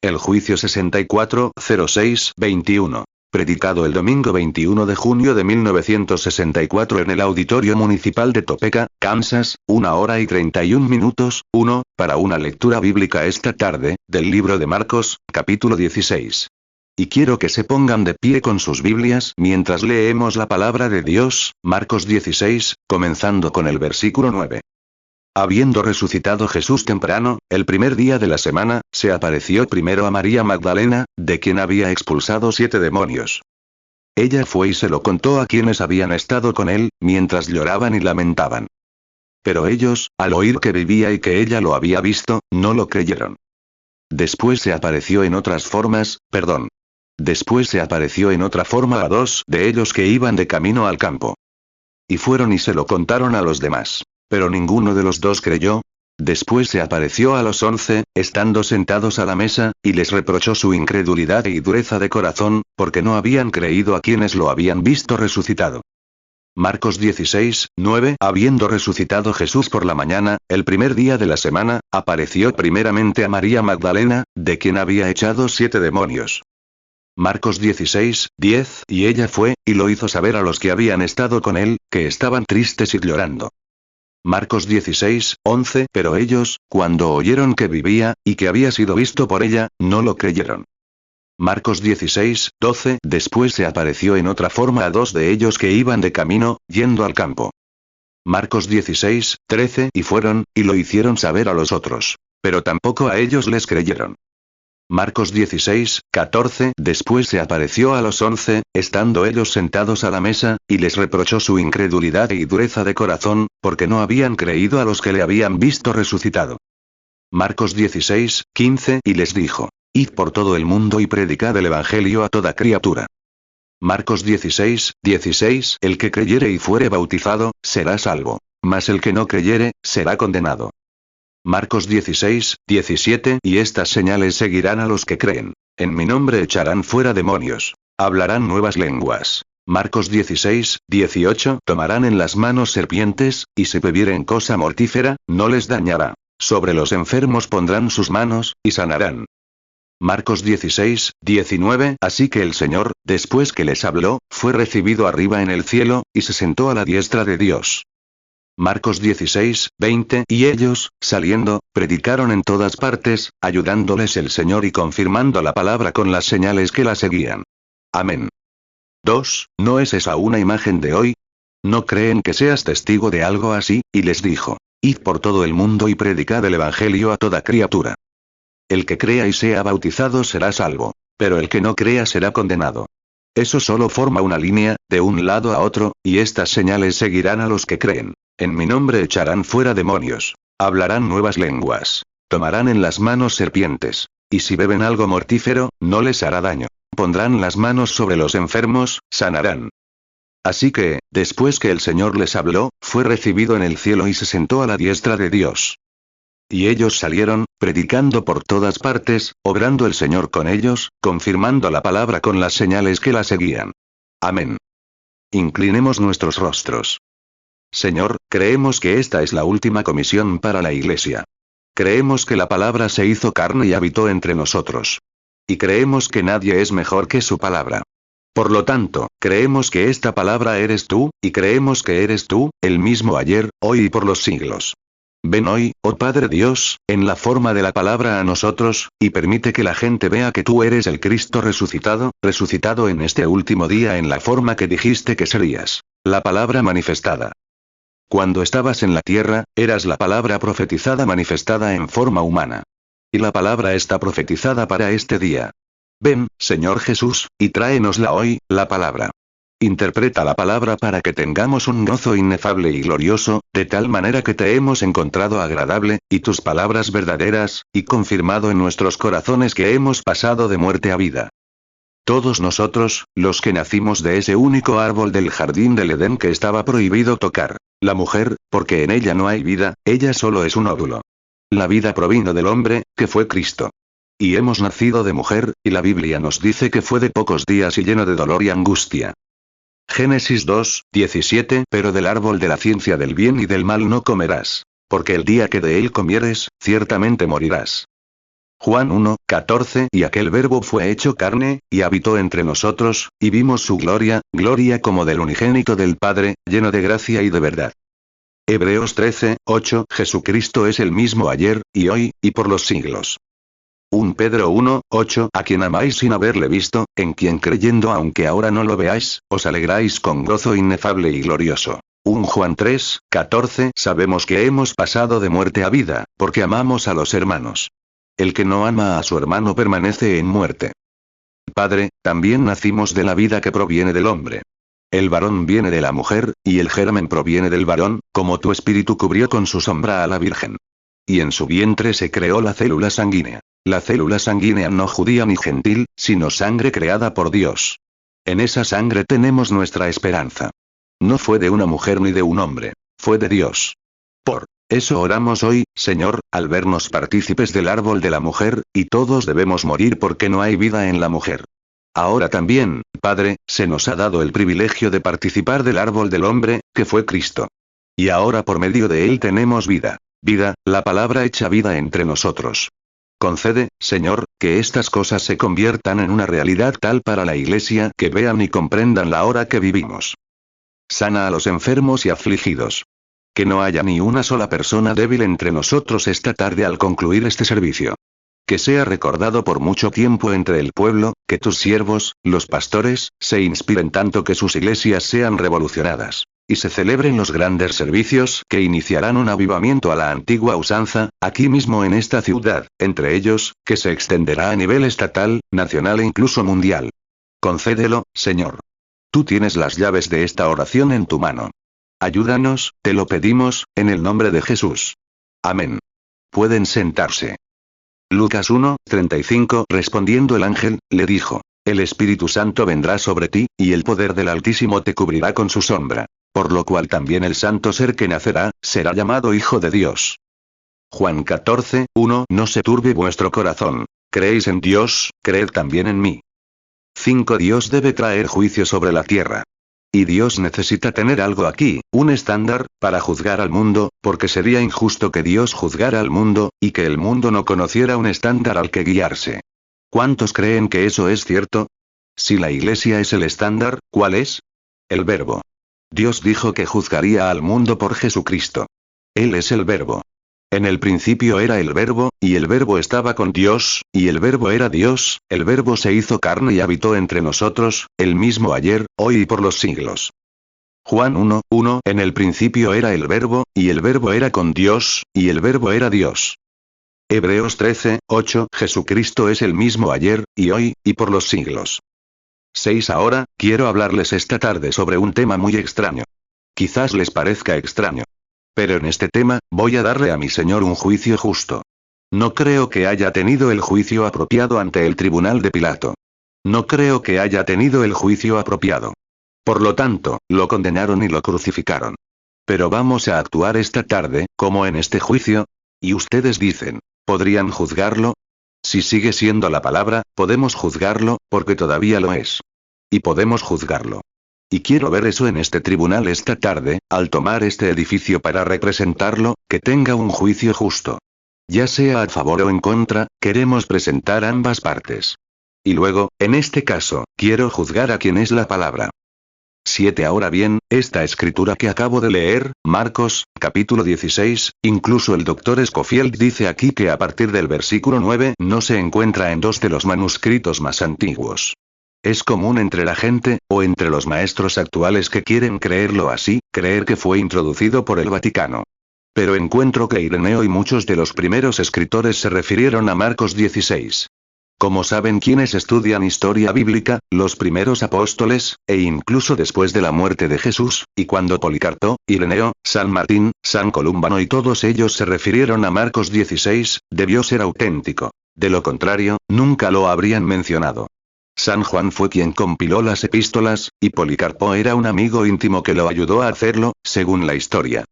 El juicio 6406-21. Predicado el domingo 21 de junio de 1964 en el Auditorio Municipal de Topeka, Kansas, 1 hora y 31 minutos, 1, para una lectura bíblica esta tarde, del libro de Marcos, capítulo 16. Y quiero que se pongan de pie con sus Biblias mientras leemos la palabra de Dios, Marcos 16, comenzando con el versículo 9. Habiendo resucitado Jesús temprano, el primer día de la semana, se apareció primero a María Magdalena, de quien había expulsado 7 demonios. Ella fue y se lo contó a quienes habían estado con él, mientras lloraban y lamentaban. Pero ellos, al oír que vivía y que ella lo había visto, no lo creyeron. Después se apareció en otra forma a 2 de ellos que iban de camino al campo. Y fueron y se lo contaron a los demás. Pero ninguno de los 2 creyó. Después se apareció a los 11, estando sentados a la mesa, y les reprochó su incredulidad y dureza de corazón, porque no habían creído a quienes lo habían visto resucitado. Marcos 16, 9. Habiendo resucitado Jesús por la mañana, el primer día de la semana, apareció primeramente a María Magdalena, de quien había echado 7 demonios. Marcos 16, 10. Y ella fue, y lo hizo saber a los que habían estado con él, que estaban tristes y llorando. Marcos 16, 11. Pero ellos, cuando oyeron que vivía, y que había sido visto por ella, no lo creyeron. Marcos 16, 12. Después se apareció en otra forma a 2 de ellos que iban de camino, yendo al campo. Marcos 16, 13. Y fueron, y lo hicieron saber a los otros. Pero tampoco a ellos les creyeron. Marcos 16, 14. Después se apareció a los 11, estando ellos sentados a la mesa, y les reprochó su incredulidad y dureza de corazón, porque no habían creído a los que le habían visto resucitado. Marcos 16, 15. Y les dijo: Id por todo el mundo y predicad el evangelio a toda criatura. Marcos 16, 16. El que creyere y fuere bautizado, será salvo. Mas el que no creyere, será condenado. Marcos 16, 17. Y estas señales seguirán a los que creen. En mi nombre echarán fuera demonios. Hablarán nuevas lenguas. Marcos 16, 18. Tomarán en las manos serpientes, y si bebieren cosa mortífera, no les dañará. Sobre los enfermos pondrán sus manos, y sanarán. Marcos 16, 19. Así que el Señor, después que les habló, fue recibido arriba en el cielo, y se sentó a la diestra de Dios. Marcos 16, 20. Y ellos, saliendo, predicaron en todas partes, ayudándoles el Señor y confirmando la palabra con las señales que la seguían. Amén. 2. ¿No es esa una imagen de hoy? ¿No creen que seas testigo de algo así? Y les dijo: Id por todo el mundo y predicad el evangelio a toda criatura. El que crea y sea bautizado será salvo. Pero el que no crea será condenado. Eso solo forma una línea, de un lado a otro, y estas señales seguirán a los que creen. En mi nombre echarán fuera demonios. Hablarán nuevas lenguas. Tomarán en las manos serpientes. Y si beben algo mortífero, no les hará daño. Pondrán las manos sobre los enfermos, sanarán. Así que, después que el Señor les habló, fue recibido en el cielo y se sentó a la diestra de Dios. Y ellos salieron, predicando por todas partes, obrando el Señor con ellos, confirmando la palabra con las señales que la seguían. Amén. Inclinemos nuestros rostros. Señor, creemos que esta es la última comisión para la Iglesia. Creemos que la palabra se hizo carne y habitó entre nosotros. Y creemos que nadie es mejor que su palabra. Por lo tanto, creemos que esta palabra eres tú, y creemos que eres tú, el mismo ayer, hoy y por los siglos. Ven hoy, oh Padre Dios, en la forma de la palabra a nosotros, y permite que la gente vea que tú eres el Cristo resucitado en este último día en la forma que dijiste que serías. La palabra manifestada. Cuando estabas en la tierra, eras la palabra profetizada manifestada en forma humana. Y la palabra está profetizada para este día. Ven, Señor Jesús, y tráenosla hoy, la palabra. Interpreta la palabra para que tengamos un gozo inefable y glorioso, de tal manera que te hemos encontrado agradable, y tus palabras verdaderas, y confirmado en nuestros corazones que hemos pasado de muerte a vida. Todos nosotros, los que nacimos de ese único árbol del jardín del Edén que estaba prohibido tocar. La mujer, porque en ella no hay vida, ella solo es un óvulo. La vida provino del hombre, que fue Cristo. Y hemos nacido de mujer, y la Biblia nos dice que fue de pocos días y lleno de dolor y angustia. Génesis 2, 17. Pero del árbol de la ciencia del bien y del mal no comerás. Porque el día que de él comieres, ciertamente morirás. Juan 1:14 Y aquel verbo fue hecho carne, y habitó entre nosotros, y vimos su gloria, gloria como del unigénito del Padre, lleno de gracia y de verdad. Hebreos 13:8 Jesucristo es el mismo ayer, y hoy, y por los siglos. 1 Pedro 1:8 A quien amáis sin haberle visto, en quien creyendo aunque ahora no lo veáis, os alegráis con gozo inefable y glorioso. 1 Juan 3:14 Sabemos que hemos pasado de muerte a vida, porque amamos a los hermanos. El que no ama a su hermano permanece en muerte. Padre, también nacimos de la vida que proviene del hombre. El varón viene de la mujer, y el germen proviene del varón, como tu espíritu cubrió con su sombra a la Virgen. Y en su vientre se creó la célula sanguínea. La célula sanguínea no judía ni gentil, sino sangre creada por Dios. En esa sangre tenemos nuestra esperanza. No fue de una mujer ni de un hombre, fue de Dios. Por eso oramos hoy, Señor, al vernos partícipes del árbol de la mujer, y todos debemos morir porque no hay vida en la mujer. Ahora también, Padre, se nos ha dado el privilegio de participar del árbol del hombre, que fue Cristo. Y ahora por medio de él tenemos vida. Vida, la palabra hecha vida entre nosotros. Concede, Señor, que estas cosas se conviertan en una realidad tal para la Iglesia que vean y comprendan la hora que vivimos. Sana a los enfermos y afligidos. Que no haya ni una sola persona débil entre nosotros esta tarde al concluir este servicio. Que sea recordado por mucho tiempo entre el pueblo, que tus siervos, los pastores, se inspiren tanto que sus iglesias sean revolucionadas. Y se celebren los grandes servicios que iniciarán un avivamiento a la antigua usanza, aquí mismo en esta ciudad, entre ellos, que se extenderá a nivel estatal, nacional e incluso mundial. Concédelo, Señor. Tú tienes las llaves de esta oración en tu mano. Ayúdanos, te lo pedimos, en el nombre de Jesús. Amén. Pueden sentarse. Lucas 1:35 Respondiendo el ángel, le dijo: El Espíritu Santo vendrá sobre ti, y el poder del Altísimo te cubrirá con su sombra. Por lo cual también el santo ser que nacerá, será llamado Hijo de Dios. Juan 14:1 No se turbe vuestro corazón. Creéis en Dios, creed también en mí. 5 Dios debe traer juicio sobre la tierra. Y Dios necesita tener algo aquí, un estándar, para juzgar al mundo, porque sería injusto que Dios juzgara al mundo, y que el mundo no conociera un estándar al que guiarse. ¿Cuántos creen que eso es cierto? Si la Iglesia es el estándar, ¿cuál es? El Verbo. Dios dijo que juzgaría al mundo por Jesucristo. Él es el Verbo. En el principio era el Verbo, y el Verbo estaba con Dios, y el Verbo era Dios, el Verbo se hizo carne y habitó entre nosotros, el mismo ayer, hoy y por los siglos. Juan 1:1 En el principio era el Verbo, y el Verbo era con Dios, y el Verbo era Dios. Hebreos 13:8 Jesucristo es el mismo ayer, y hoy, y por los siglos. 6 Ahora, quiero hablarles esta tarde sobre un tema muy extraño. Quizás les parezca extraño. Pero en este tema, voy a darle a mi Señor un juicio justo. No creo que haya tenido el juicio apropiado ante el tribunal de Pilato. No creo que haya tenido el juicio apropiado. Por lo tanto, lo condenaron y lo crucificaron. Pero vamos a actuar esta tarde, como en este juicio. Y ustedes dicen, ¿podrían juzgarlo? Si sigue siendo la palabra, podemos juzgarlo, porque todavía lo es. Y podemos juzgarlo. Y quiero ver eso en este tribunal esta tarde, al tomar este edificio para representarlo, que tenga un juicio justo. Ya sea a favor o en contra, queremos presentar ambas partes. Y luego, en este caso, quiero juzgar a quien es la palabra. 7 Ahora bien, esta escritura que acabo de leer, Marcos, capítulo 16, incluso el Dr. Scofield dice aquí que a partir del versículo 9 no se encuentra en 2 de los manuscritos más antiguos. Es común entre la gente, o entre los maestros actuales que quieren creerlo así, creer que fue introducido por el Vaticano. Pero encuentro que Ireneo y muchos de los primeros escritores se refirieron a Marcos 16. Como saben quienes estudian historia bíblica, los primeros apóstoles, e incluso después de la muerte de Jesús, y cuando Policarpo, Ireneo, San Martín, San Columbano y todos ellos se refirieron a Marcos 16, debió ser auténtico. De lo contrario, nunca lo habrían mencionado. San Juan fue quien compiló las epístolas, y Policarpo era un amigo íntimo que lo ayudó a hacerlo, según la historia.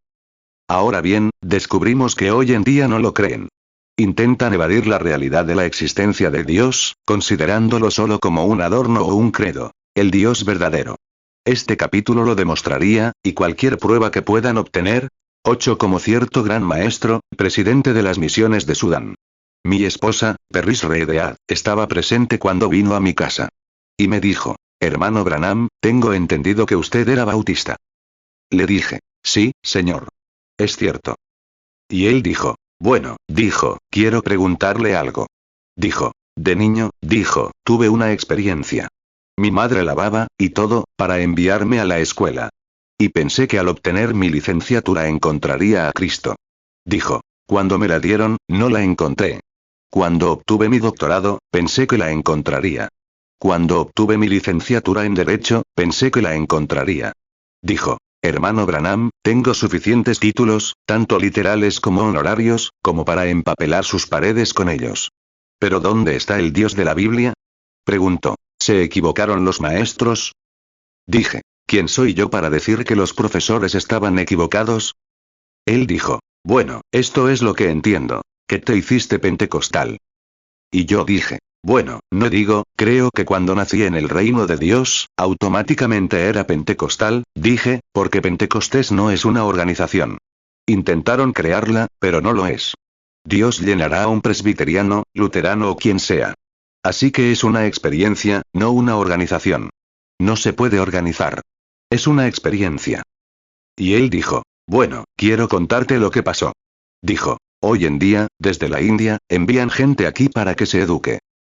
Ahora bien, descubrimos que hoy en día no lo creen. Intentan evadir la realidad de la existencia de Dios, considerándolo solo como un adorno o un credo. El Dios verdadero. Este capítulo lo demostraría, y cualquier prueba que puedan obtener. 8 Como cierto gran maestro, presidente de las misiones de Sudán. Mi esposa, Perris Reedead, estaba presente cuando vino a mi casa. Y me dijo, hermano Branham, tengo entendido que usted era bautista. Le dije, sí, señor. Es cierto. Y él dijo, bueno, dijo, quiero preguntarle algo. Dijo, de niño, dijo, tuve una experiencia. Mi madre lavaba, y todo, para enviarme a la escuela. Y pensé que al obtener mi licenciatura encontraría a Cristo. Dijo, cuando me la dieron, no la encontré. Cuando obtuve mi doctorado, pensé que la encontraría. Cuando obtuve mi licenciatura en Derecho, pensé que la encontraría. Dijo, hermano Branham, tengo suficientes títulos, tanto literales como honorarios, como para empapelar sus paredes con ellos. ¿Pero dónde está el Dios de la Biblia? Preguntó, ¿se equivocaron los maestros? Dije, ¿quién soy yo para decir que los profesores estaban equivocados? Él dijo, bueno, esto es lo que entiendo, que te hiciste pentecostal. Y yo dije, bueno, no digo, creo que cuando nací en el reino de Dios, automáticamente era pentecostal, dije, porque Pentecostés no es una organización. Intentaron crearla, pero no lo es. Dios llenará a un presbiteriano, luterano o quien sea. Así que es una experiencia, no una organización. No se puede organizar. Es una experiencia. Y él dijo, bueno, quiero contarte lo que pasó. Dijo, hoy en día, desde la India, envían gente aquí para que se eduque.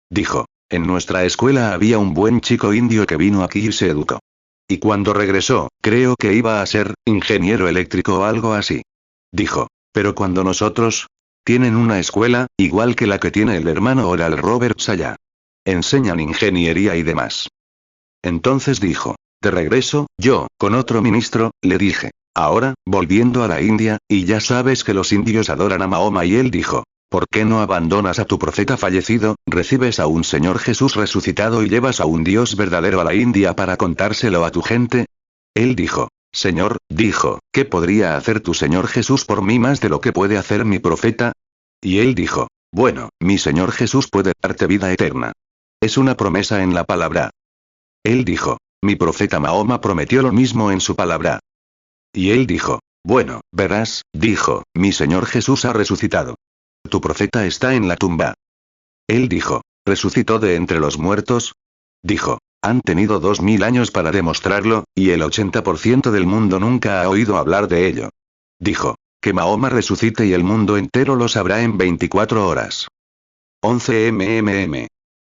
Dijo, en nuestra escuela había un buen chico indio que vino aquí y se educó. Y cuando regresó, creo que iba a ser ingeniero eléctrico o algo así. Dijo, pero cuando nosotros, tienen una escuela, igual que la que tiene el hermano Oral Roberts allá. Enseñan ingeniería y demás. Entonces dijo, de regreso, yo, con otro ministro, le dije, ahora, volviendo a la India, y ya sabes que los indios adoran a Mahoma y él dijo, ¿por qué no abandonas a tu profeta fallecido, recibes a un Señor Jesús resucitado y llevas a un Dios verdadero a la India para contárselo a tu gente? Él dijo, Señor, dijo, ¿qué podría hacer tu Señor Jesús por mí más de lo que puede hacer mi profeta? Y él dijo, bueno, mi Señor Jesús puede darte vida eterna. Es una promesa en la palabra. Él dijo, mi profeta Mahoma prometió lo mismo en su palabra. Y él dijo, bueno, verás, dijo, mi Señor Jesús ha resucitado. Tu profeta está en la tumba. Él dijo, ¿resucitó de entre los muertos? Dijo, han tenido 2000 años para demostrarlo, y el 80% del mundo nunca ha oído hablar de ello. Dijo, que Mahoma resucite y el mundo entero lo sabrá en 24 horas. 11 mmm.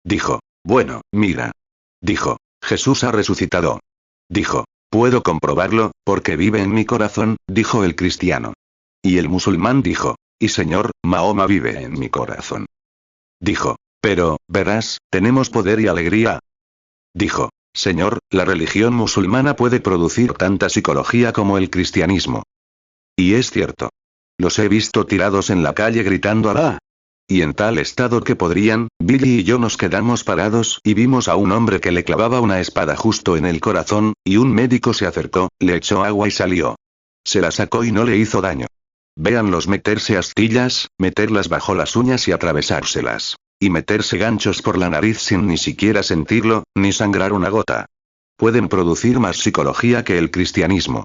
Dijo, bueno, mira. Dijo, Jesús ha resucitado. Dijo, puedo comprobarlo, porque vive en mi corazón, dijo el cristiano. Y el musulmán dijo, y Señor, Mahoma vive en mi corazón. Dijo, pero, verás, tenemos poder y alegría. Dijo, Señor, la religión musulmana puede producir tanta psicología como el cristianismo. Y es cierto. Los he visto tirados en la calle gritando Alá. Y en tal estado que podrían, Billy y yo nos quedamos parados y vimos a un hombre que le clavaba una espada justo en el corazón, y un médico se acercó, le echó agua y salió. Se la sacó y no le hizo daño. Véanlos meterse astillas, meterlas bajo las uñas y atravesárselas. Y meterse ganchos por la nariz sin ni siquiera sentirlo, ni sangrar una gota. Pueden producir más psicología que el cristianismo.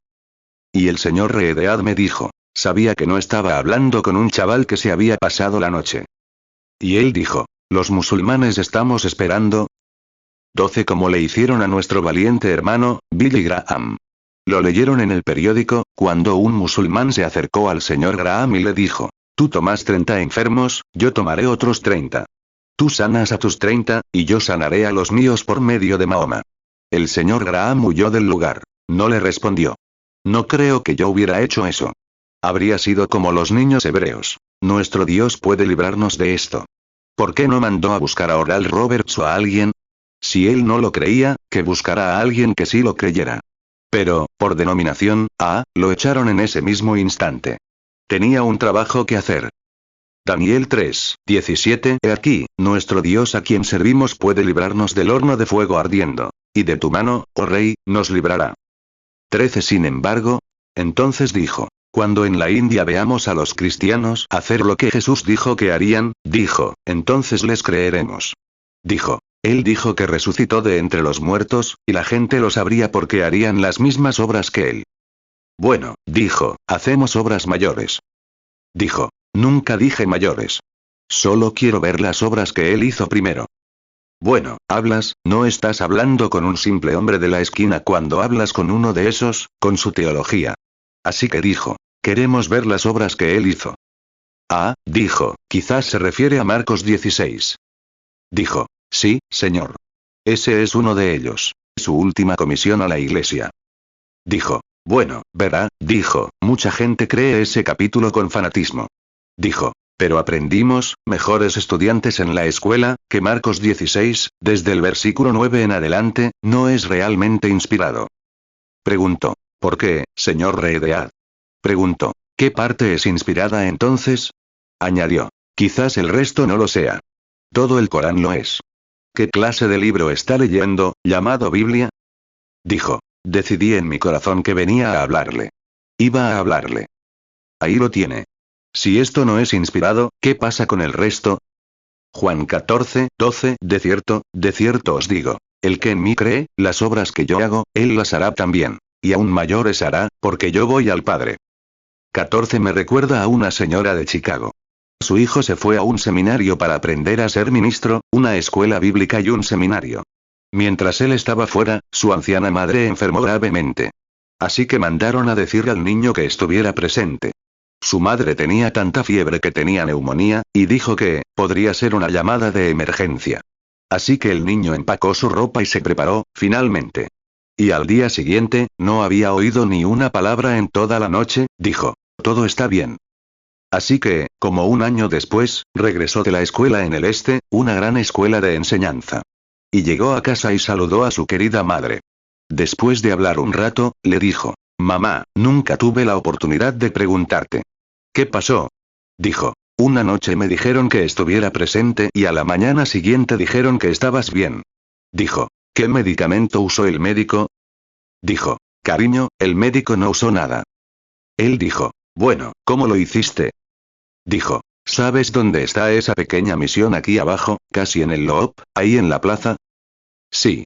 Y el señor Reedead me dijo, sabía que no estaba hablando con un chaval que se había pasado la noche. Y él dijo, los musulmanes estamos esperando 12 como le hicieron a nuestro valiente hermano, Billy Graham. Lo leyeron en el periódico, cuando un musulmán se acercó al señor Graham y le dijo, tú tomas 30 enfermos, yo tomaré otros 30. Tú sanas a tus 30, y yo sanaré a los míos por medio de Mahoma. El señor Graham huyó del lugar. No le respondió. No creo que yo hubiera hecho eso. Habría sido como los niños hebreos. Nuestro Dios puede librarnos de esto. ¿Por qué no mandó a buscar a Oral Roberts o a alguien? Si él no lo creía, que buscara a alguien que sí lo creyera. Pero, por denominación, lo echaron en ese mismo instante. Tenía un trabajo que hacer. Daniel 3:17 He aquí, nuestro Dios a quien servimos puede librarnos del horno de fuego ardiendo. Y de tu mano, oh rey, nos librará. 13 Sin embargo, entonces dijo, cuando en la India veamos a los cristianos hacer lo que Jesús dijo que harían, dijo, entonces les creeremos. Dijo, él dijo que resucitó de entre los muertos, y la gente lo sabría porque harían las mismas obras que él. Bueno, dijo, hacemos obras mayores. Dijo, nunca dije mayores. Solo quiero ver las obras que él hizo primero. Bueno, hablas, no estás hablando con un simple hombre de la esquina cuando hablas con uno de esos, con su teología. Así que dijo, queremos ver las obras que él hizo. Ah, dijo, quizás se refiere a Marcos 16. Dijo, sí, señor. Ese es uno de ellos. Su última comisión a la iglesia. Dijo, bueno, verá, dijo, mucha gente cree ese capítulo con fanatismo. Dijo, pero aprendimos, mejores estudiantes en la escuela, que Marcos 16, desde el versículo 9 en adelante, no es realmente inspirado. Preguntó, ¿por qué, señor Reedead? Preguntó, ¿qué parte es inspirada entonces? Añadió, quizás el resto no lo sea. Todo el Corán lo es. ¿Qué clase de libro está leyendo, llamado Biblia? Dijo, decidí en mi corazón que venía a hablarle. Iba a hablarle. Ahí lo tiene. Si esto no es inspirado, ¿qué pasa con el resto? Juan 14, 12, de cierto os digo, el que en mí cree, las obras que yo hago, él las hará también. Y aún mayores hará, porque yo voy al Padre. 14 me recuerda a una señora de Chicago. Su hijo se fue a un seminario para aprender a ser ministro, una escuela bíblica y un seminario. Mientras él estaba fuera, su anciana madre enfermó gravemente. Así que mandaron a decir al niño que estuviera presente. Su madre tenía tanta fiebre que tenía neumonía, y dijo que, podría ser una llamada de emergencia. Así que el niño empacó su ropa y se preparó, finalmente. Y al día siguiente, no había oído ni una palabra en toda la noche, dijo, todo está bien. Así que, como un año después, regresó de la escuela en el este, una gran escuela de enseñanza. Y llegó a casa y saludó a su querida madre. Después de hablar un rato, le dijo, mamá, nunca tuve la oportunidad de preguntarte. ¿Qué pasó? Dijo, una noche me dijeron que estuviera presente y a la mañana siguiente dijeron que estabas bien. Dijo, ¿qué medicamento usó el médico? Dijo, cariño, el médico no usó nada. Él dijo, bueno, ¿cómo lo hiciste? Dijo, ¿sabes dónde está esa pequeña misión aquí abajo, casi en el Loop, ahí en la plaza? Sí.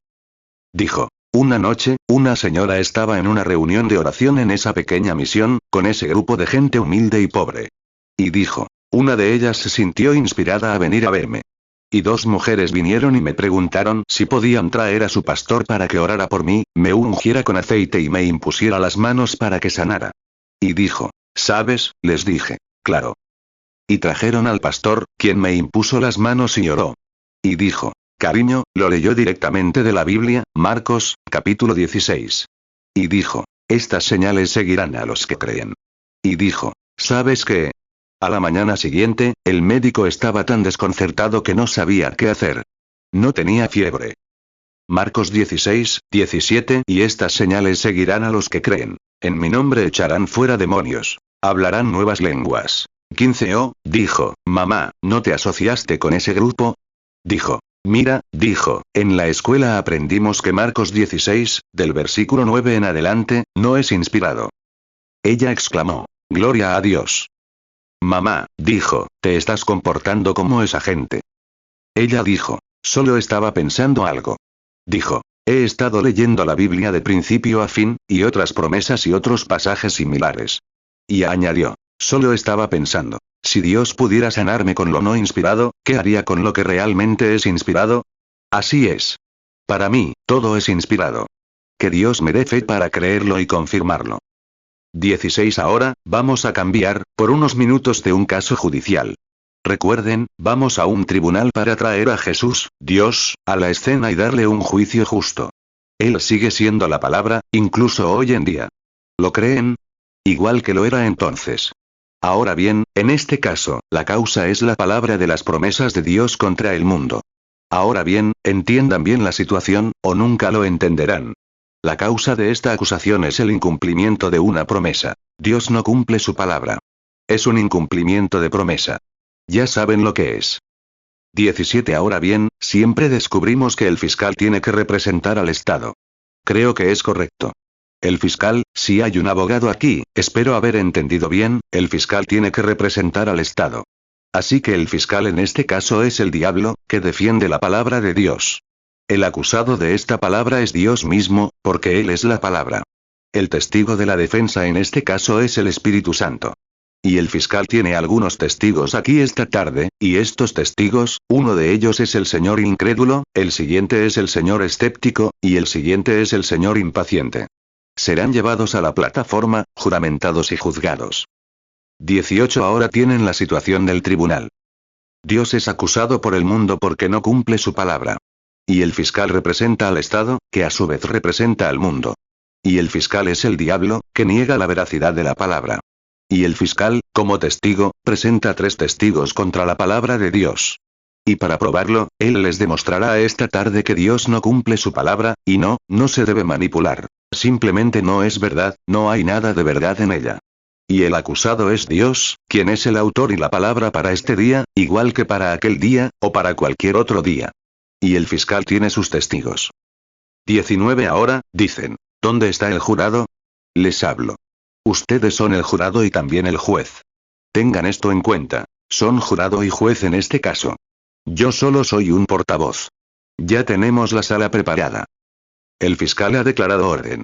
Dijo, una noche, una señora estaba en una reunión de oración en esa pequeña misión, con ese grupo de gente humilde y pobre. Y dijo, una de ellas se sintió inspirada a venir a verme. Y dos mujeres vinieron y me preguntaron si podían traer a su pastor para que orara por mí, me ungiera con aceite y me impusiera las manos para que sanara. Y dijo, ¿sabes? Les dije, claro. Y trajeron al pastor, quien me impuso las manos y oró. Y dijo, cariño, lo leyó directamente de la Biblia, Marcos, capítulo 16. Y dijo, estas señales seguirán a los que creen. Y dijo, ¿sabes qué? A la mañana siguiente, el médico estaba tan desconcertado que no sabía qué hacer. No tenía fiebre. Marcos 16, 17 y estas señales seguirán a los que creen. En mi nombre echarán fuera demonios. Hablarán nuevas lenguas. 15 dijo, mamá, ¿no te asociaste con ese grupo? Dijo, mira, dijo, en la escuela aprendimos que Marcos 16, del versículo 9 en adelante, no es inspirado. Ella exclamó, gloria a Dios. Mamá, dijo, te estás comportando como esa gente. Ella dijo, solo estaba pensando algo. Dijo, he estado leyendo la Biblia de principio a fin, y otras promesas y otros pasajes similares. Y añadió, solo estaba pensando, si Dios pudiera sanarme con lo no inspirado, ¿qué haría con lo que realmente es inspirado? Así es. Para mí, todo es inspirado. Que Dios me dé fe para creerlo y confirmarlo. 16 Ahora, vamos a cambiar, por unos minutos de un caso judicial. Recuerden, vamos a un tribunal para traer a Jesús, Dios, a la escena y darle un juicio justo. Él sigue siendo la palabra, incluso hoy en día. ¿Lo creen? Igual que lo era entonces. Ahora bien, en este caso, la causa es la palabra de las promesas de Dios contra el mundo. Ahora bien, entiendan bien la situación, o nunca lo entenderán. La causa de esta acusación es el incumplimiento de una promesa. Dios no cumple su palabra. Es un incumplimiento de promesa. Ya saben lo que es. 17 Ahora bien, siempre descubrimos que el fiscal tiene que representar al Estado. Creo que es correcto. El fiscal, si hay un abogado aquí, espero haber entendido bien, el fiscal tiene que representar al Estado. Así que el fiscal en este caso es el diablo, que defiende la palabra de Dios. El acusado de esta palabra es Dios mismo, porque Él es la palabra. El testigo de la defensa en este caso es el Espíritu Santo. Y el fiscal tiene algunos testigos aquí esta tarde, y estos testigos, uno de ellos es el señor incrédulo, el siguiente es el señor escéptico, y el siguiente es el señor impaciente. Serán llevados a la plataforma, juramentados y juzgados. 18 Ahora tienen la situación del tribunal. Dios es acusado por el mundo porque no cumple su palabra. Y el fiscal representa al Estado, que a su vez representa al mundo. Y el fiscal es el diablo, que niega la veracidad de la palabra. Y el fiscal, como testigo, presenta 3 testigos contra la palabra de Dios. Y para probarlo, él les demostrará esta tarde que Dios no cumple su palabra, y no se debe manipular. Simplemente no es verdad, no hay nada de verdad en ella. Y el acusado es Dios, quien es el autor y la palabra para este día, igual que para aquel día, o para cualquier otro día. Y el fiscal tiene sus testigos. 19 Ahora, dicen, ¿dónde está el jurado? Les hablo. Ustedes son el jurado y también el juez. Tengan esto en cuenta. Son jurado y juez en este caso. Yo solo soy un portavoz. Ya tenemos la sala preparada. El fiscal ha declarado orden.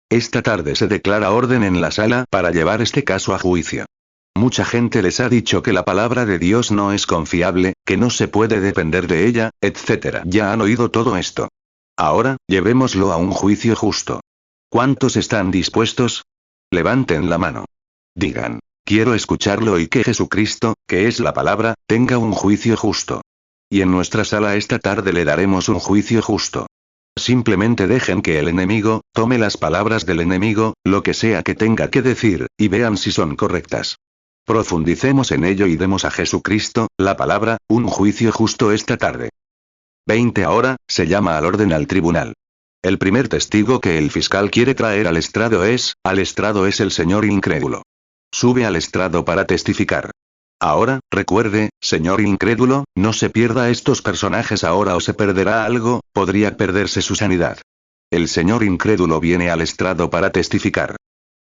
Esta tarde se declara orden en la sala para llevar este caso a juicio. Mucha gente les ha dicho que la palabra de Dios no es confiable, que no se puede depender de ella, etc. Ya han oído todo esto. Ahora, llevémoslo a un juicio justo. ¿Cuántos están dispuestos? Levanten la mano. Digan, quiero escucharlo y que Jesucristo, que es la palabra, tenga un juicio justo. Y en nuestra sala esta tarde le daremos un juicio justo. Simplemente dejen que el enemigo, tome las palabras del enemigo, lo que sea que tenga que decir, y vean si son correctas. Profundicemos en ello y demos a Jesucristo, la palabra, un juicio justo esta tarde. 20 Ahora, se llama al orden al tribunal. El primer testigo que el fiscal quiere traer al estrado es el señor incrédulo. Sube al estrado para testificar. Ahora, recuerde, señor incrédulo, no se pierda estos personajes ahora o se perderá algo, podría perderse su sanidad. El señor incrédulo viene al estrado para testificar.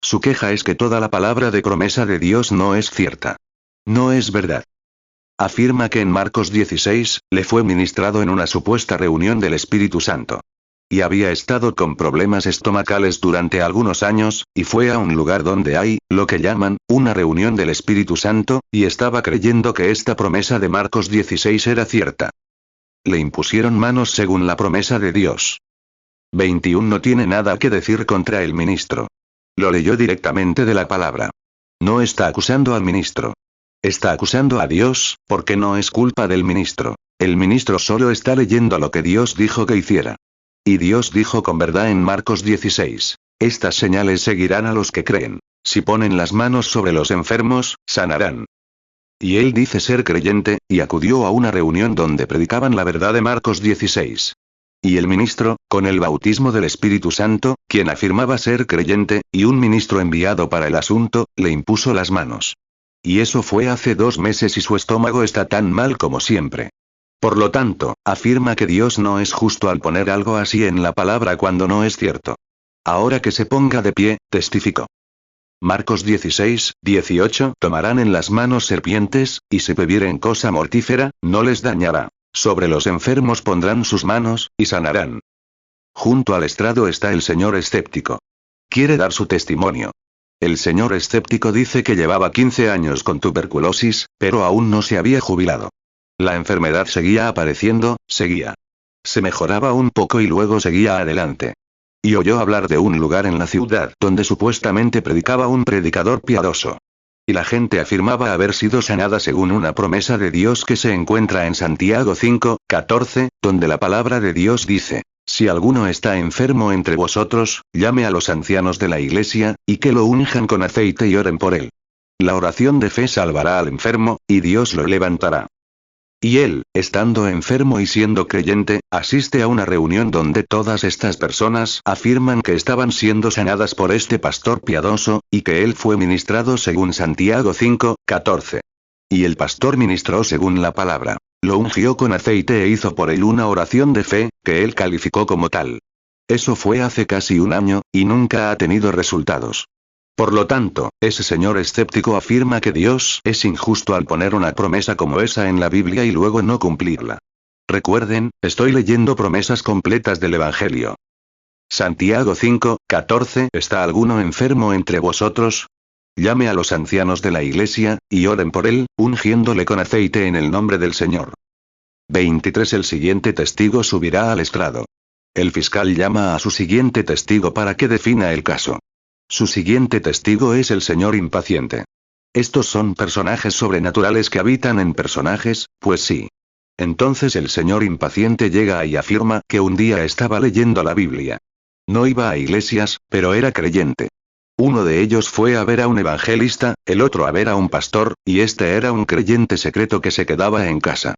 Su queja es que toda la palabra de promesa de Dios no es cierta. No es verdad. Afirma que en Marcos 16, le fue ministrado en una supuesta reunión del Espíritu Santo. Y había estado con problemas estomacales durante algunos años, y fue a un lugar donde hay, lo que llaman, una reunión del Espíritu Santo, y estaba creyendo que esta promesa de Marcos 16 era cierta. Le impusieron manos según la promesa de Dios. 21 No tiene nada que decir contra el ministro. Lo leyó directamente de la palabra. No está acusando al ministro. Está acusando a Dios, porque no es culpa del ministro. El ministro solo está leyendo lo que Dios dijo que hiciera. Y Dios dijo con verdad en Marcos 16. Estas señales seguirán a los que creen. Si ponen las manos sobre los enfermos, sanarán. Y él dice ser creyente, y acudió a una reunión donde predicaban la verdad de Marcos 16. Y el ministro, con el bautismo del Espíritu Santo, quien afirmaba ser creyente, y un ministro enviado para el asunto, le impuso las manos. Y eso fue hace 2 meses y su estómago está tan mal como siempre. Por lo tanto, afirma que Dios no es justo al poner algo así en la palabra cuando no es cierto. Ahora que se ponga de pie, testificó. Marcos 16, 18 Tomarán en las manos serpientes, y si bebieren cosa mortífera, no les dañará. Sobre los enfermos pondrán sus manos, y sanarán. Junto al estrado está el señor escéptico. Quiere dar su testimonio. El señor escéptico dice que llevaba 15 años con tuberculosis, pero aún no se había jubilado. La enfermedad seguía apareciendo, seguía. Se mejoraba un poco y luego seguía adelante. Y oyó hablar de un lugar en la ciudad donde supuestamente predicaba un predicador piadoso. Y la gente afirmaba haber sido sanada según una promesa de Dios que se encuentra en Santiago 5, 14, donde la palabra de Dios dice, si alguno está enfermo entre vosotros, llame a los ancianos de la iglesia, y que lo unjan con aceite y oren por él. La oración de fe salvará al enfermo, y Dios lo levantará. Y él, estando enfermo y siendo creyente, asiste a una reunión donde todas estas personas afirman que estaban siendo sanadas por este pastor piadoso, y que él fue ministrado según Santiago 5, 14. Y el pastor ministró según la palabra. Lo ungió con aceite e hizo por él una oración de fe, que él calificó como tal. Eso fue hace casi un año, y nunca ha tenido resultados. Por lo tanto, ese señor escéptico afirma que Dios es injusto al poner una promesa como esa en la Biblia y luego no cumplirla. Recuerden, estoy leyendo promesas completas del Evangelio. Santiago 5, 14 ¿Está alguno enfermo entre vosotros? Llame a los ancianos de la iglesia, y oren por él, ungiéndole con aceite en el nombre del Señor. 23. El siguiente testigo subirá al estrado. El fiscal llama a su siguiente testigo para que defina el caso. Su siguiente testigo es el señor impaciente. Estos son personajes sobrenaturales que habitan en personajes, pues sí. Entonces el señor impaciente llega y afirma que un día estaba leyendo la Biblia. No iba a iglesias, pero era creyente. Uno de ellos fue a ver a un evangelista, el otro a ver a un pastor, y este era un creyente secreto que se quedaba en casa.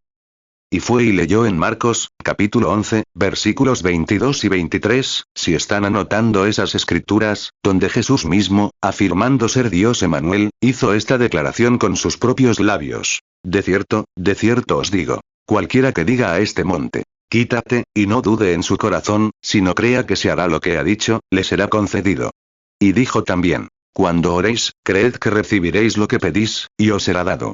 Y fue y leyó en Marcos, capítulo 11, versículos 22 y 23, si están anotando esas escrituras, donde Jesús mismo, afirmando ser Dios Emanuel, hizo esta declaración con sus propios labios. De cierto os digo, cualquiera que diga a este monte, quítate, y no dude en su corazón, sino crea que se hará lo que ha dicho, le será concedido. Y dijo también, cuando oréis, creed que recibiréis lo que pedís, y os será dado.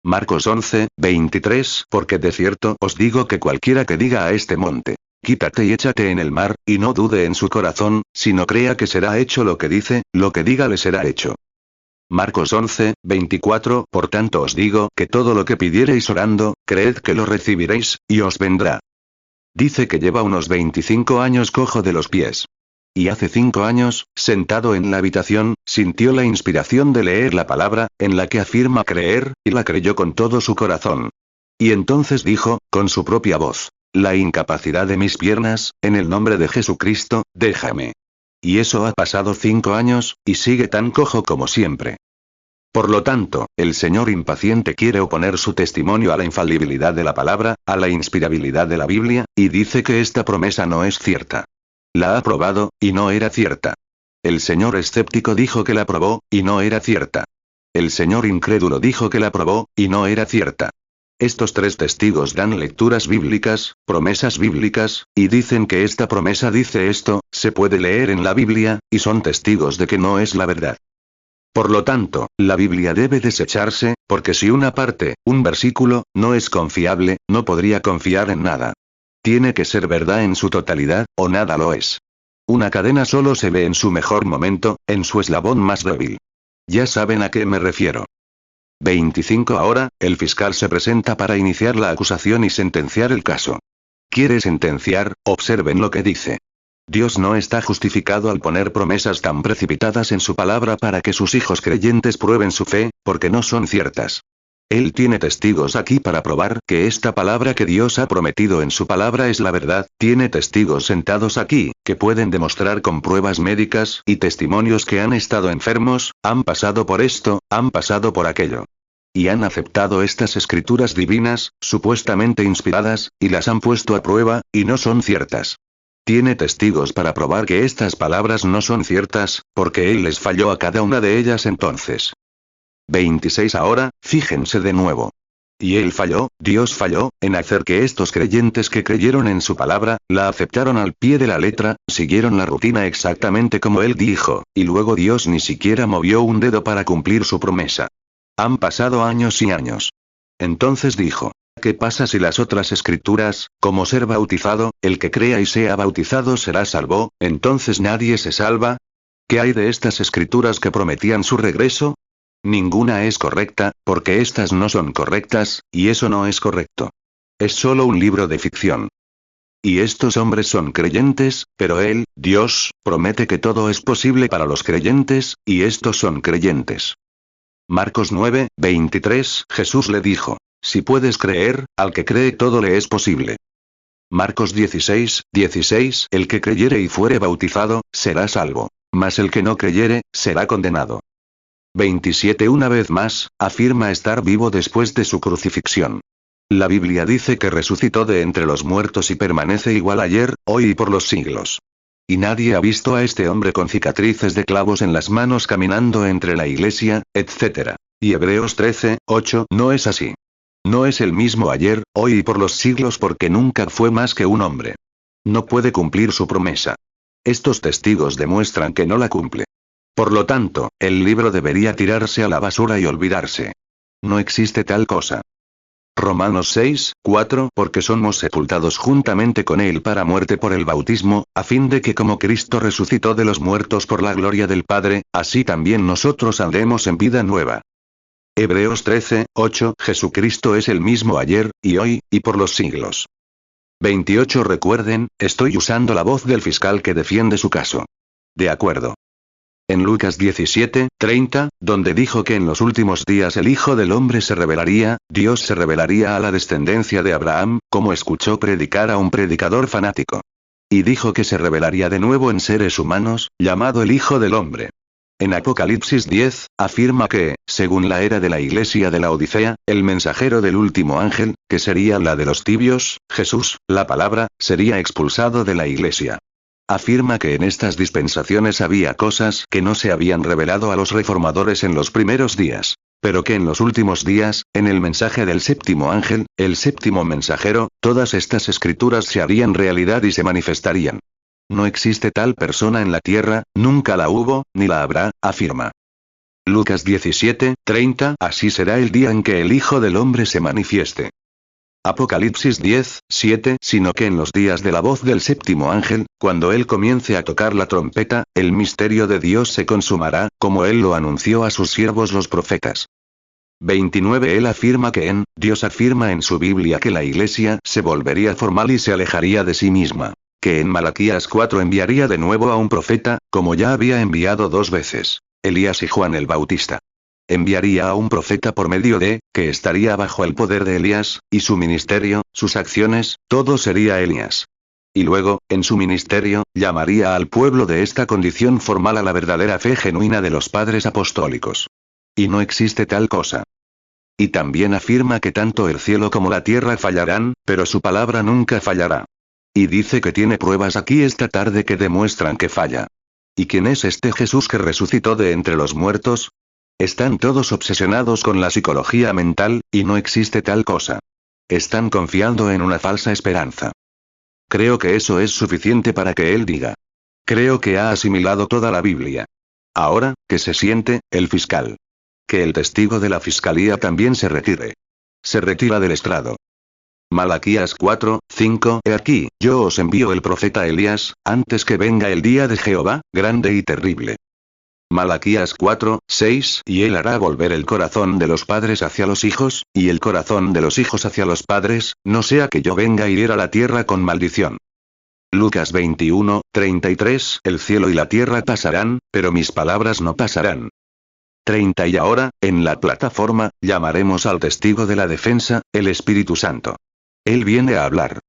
Marcos 11, 23. Porque de cierto os digo que cualquiera que diga a este monte, quítate y échate en el mar, y no dude en su corazón, sino crea que será hecho lo que dice, lo que diga le será hecho. Marcos 11, 24. Por tanto os digo que todo lo que pidiereis orando, creed que lo recibiréis, y os vendrá. Dice que lleva unos 25 años cojo de los pies. Y hace 5 años, sentado en la habitación, sintió la inspiración de leer la palabra, en la que afirma creer, y la creyó con todo su corazón. Y entonces dijo, con su propia voz, la incapacidad de mis piernas, en el nombre de Jesucristo, déjame. Y eso ha pasado 5 años, y sigue tan cojo como siempre. Por lo tanto, el señor impaciente quiere oponer su testimonio a la infalibilidad de la palabra, a la inspirabilidad de la Biblia, y dice que esta promesa no es cierta. La ha probado, y no era cierta. El señor escéptico dijo que la probó, y no era cierta. El señor incrédulo dijo que la probó, y no era cierta. Estos 3 testigos dan lecturas bíblicas, promesas bíblicas, y dicen que esta promesa dice esto, se puede leer en la Biblia, y son testigos de que no es la verdad. Por lo tanto, la Biblia debe desecharse, porque si una parte, un versículo, no es confiable, no podría confiar en nada. Tiene que ser verdad en su totalidad, o nada lo es. Una cadena solo se ve en su mejor momento, en su eslabón más débil. Ya saben a qué me refiero. 25. Ahora, el fiscal se presenta para iniciar la acusación y sentenciar el caso. ¿Quiere sentenciar? Observen lo que dice. Dios no está justificado al poner promesas tan precipitadas en su palabra para que sus hijos creyentes prueben su fe, porque no son ciertas. Él tiene testigos aquí para probar que esta palabra que Dios ha prometido en su palabra es la verdad, tiene testigos sentados aquí, que pueden demostrar con pruebas médicas y testimonios que han estado enfermos, han pasado por esto, han pasado por aquello. Y han aceptado estas escrituras divinas, supuestamente inspiradas, y las han puesto a prueba, y no son ciertas. Tiene testigos para probar que estas palabras no son ciertas, porque Él les falló a cada una de ellas entonces. 26. Ahora, fíjense de nuevo. Y Él falló, Dios falló, en hacer que estos creyentes que creyeron en su palabra, la aceptaron al pie de la letra, siguieron la rutina exactamente como Él dijo, y luego Dios ni siquiera movió un dedo para cumplir su promesa. Han pasado años y años. Entonces dijo, ¿qué pasa si las otras escrituras, como ser bautizado, el que crea y sea bautizado será salvo, entonces nadie se salva? ¿Qué hay de estas escrituras que prometían su regreso? Ninguna es correcta, porque estas no son correctas, y eso no es correcto. Es solo un libro de ficción. Y estos hombres son creyentes, pero Él, Dios, promete que todo es posible para los creyentes, y estos son creyentes. Marcos 9, 23, Jesús le dijo, si puedes creer, al que cree todo le es posible. Marcos 16, 16, el que creyere y fuere bautizado, será salvo. Mas el que no creyere, será condenado. 27. Una vez más, afirma estar vivo después de su crucifixión. La Biblia dice que resucitó de entre los muertos y permanece igual ayer, hoy y por los siglos. Y nadie ha visto a este hombre con cicatrices de clavos en las manos caminando entre la iglesia, etc. Y Hebreos 13, 8 no es así. No es el mismo ayer, hoy y por los siglos porque nunca fue más que un hombre. No puede cumplir su promesa. Estos testigos demuestran que no la cumple. Por lo tanto, el libro debería tirarse a la basura y olvidarse. No existe tal cosa. Romanos 6, 4 Porque somos sepultados juntamente con Él para muerte por el bautismo, a fin de que como Cristo resucitó de los muertos por la gloria del Padre, así también nosotros andemos en vida nueva. Hebreos 13, 8 Jesucristo es el mismo ayer, y hoy, y por los siglos. 28 Recuerden, estoy usando la voz del fiscal que defiende su caso. De acuerdo. En Lucas 17, 30, donde dijo que en los últimos días el Hijo del Hombre se revelaría, Dios se revelaría a la descendencia de Abraham, como escuchó predicar a un predicador fanático. Y dijo que se revelaría de nuevo en seres humanos, llamado el Hijo del Hombre. En Apocalipsis 10, afirma que, según la era de la iglesia de la Odisea, el mensajero del último ángel, que sería la de los tibios, Jesús, la palabra, sería expulsado de la iglesia. Afirma que en estas dispensaciones había cosas que no se habían revelado a los reformadores en los primeros días, pero que en los últimos días, en el mensaje del séptimo ángel, el séptimo mensajero, todas estas escrituras se harían realidad y se manifestarían. No existe tal persona en la tierra, nunca la hubo, ni la habrá, afirma. Lucas 17, 30 Así será el día en que el Hijo del Hombre se manifieste. Apocalipsis 10, 7 Sino que en los días de la voz del séptimo ángel, cuando él comience a tocar la trompeta, el misterio de Dios se consumará, como él lo anunció a sus siervos los profetas. 29 Él afirma que Dios afirma en su Biblia que la iglesia se volvería formal y se alejaría de sí misma. Que en Malaquías 4 enviaría de nuevo a un profeta, como ya había enviado 2 veces, Elías y Juan el Bautista. Enviaría a un profeta por medio que estaría bajo el poder de Elías, y su ministerio, sus acciones, todo sería Elías. Y luego, en su ministerio, llamaría al pueblo de esta condición formal a la verdadera fe genuina de los padres apostólicos. Y no existe tal cosa. Y también afirma que tanto el cielo como la tierra fallarán, pero su palabra nunca fallará. Y dice que tiene pruebas aquí esta tarde que demuestran que falla. ¿Y quién es este Jesús que resucitó de entre los muertos? Están todos obsesionados con la psicología mental, y no existe tal cosa. Están confiando en una falsa esperanza. Creo que eso es suficiente para que él diga. Creo que ha asimilado toda la Biblia. Ahora, que se siente, el fiscal. Que el testigo de la fiscalía también se retire. Se retira del estrado. Malaquías 4, 5 He aquí, yo os envío el profeta Elías, antes que venga el día de Jehová, grande y terrible. Malaquías 4, 6 Y él hará volver el corazón de los padres hacia los hijos, y el corazón de los hijos hacia los padres, no sea que yo venga y hiera la tierra con maldición. Lucas 21, 33 El cielo y la tierra pasarán, pero mis palabras no pasarán. 30 Y ahora, en la plataforma, llamaremos al testigo de la defensa, el Espíritu Santo. Él viene a hablar.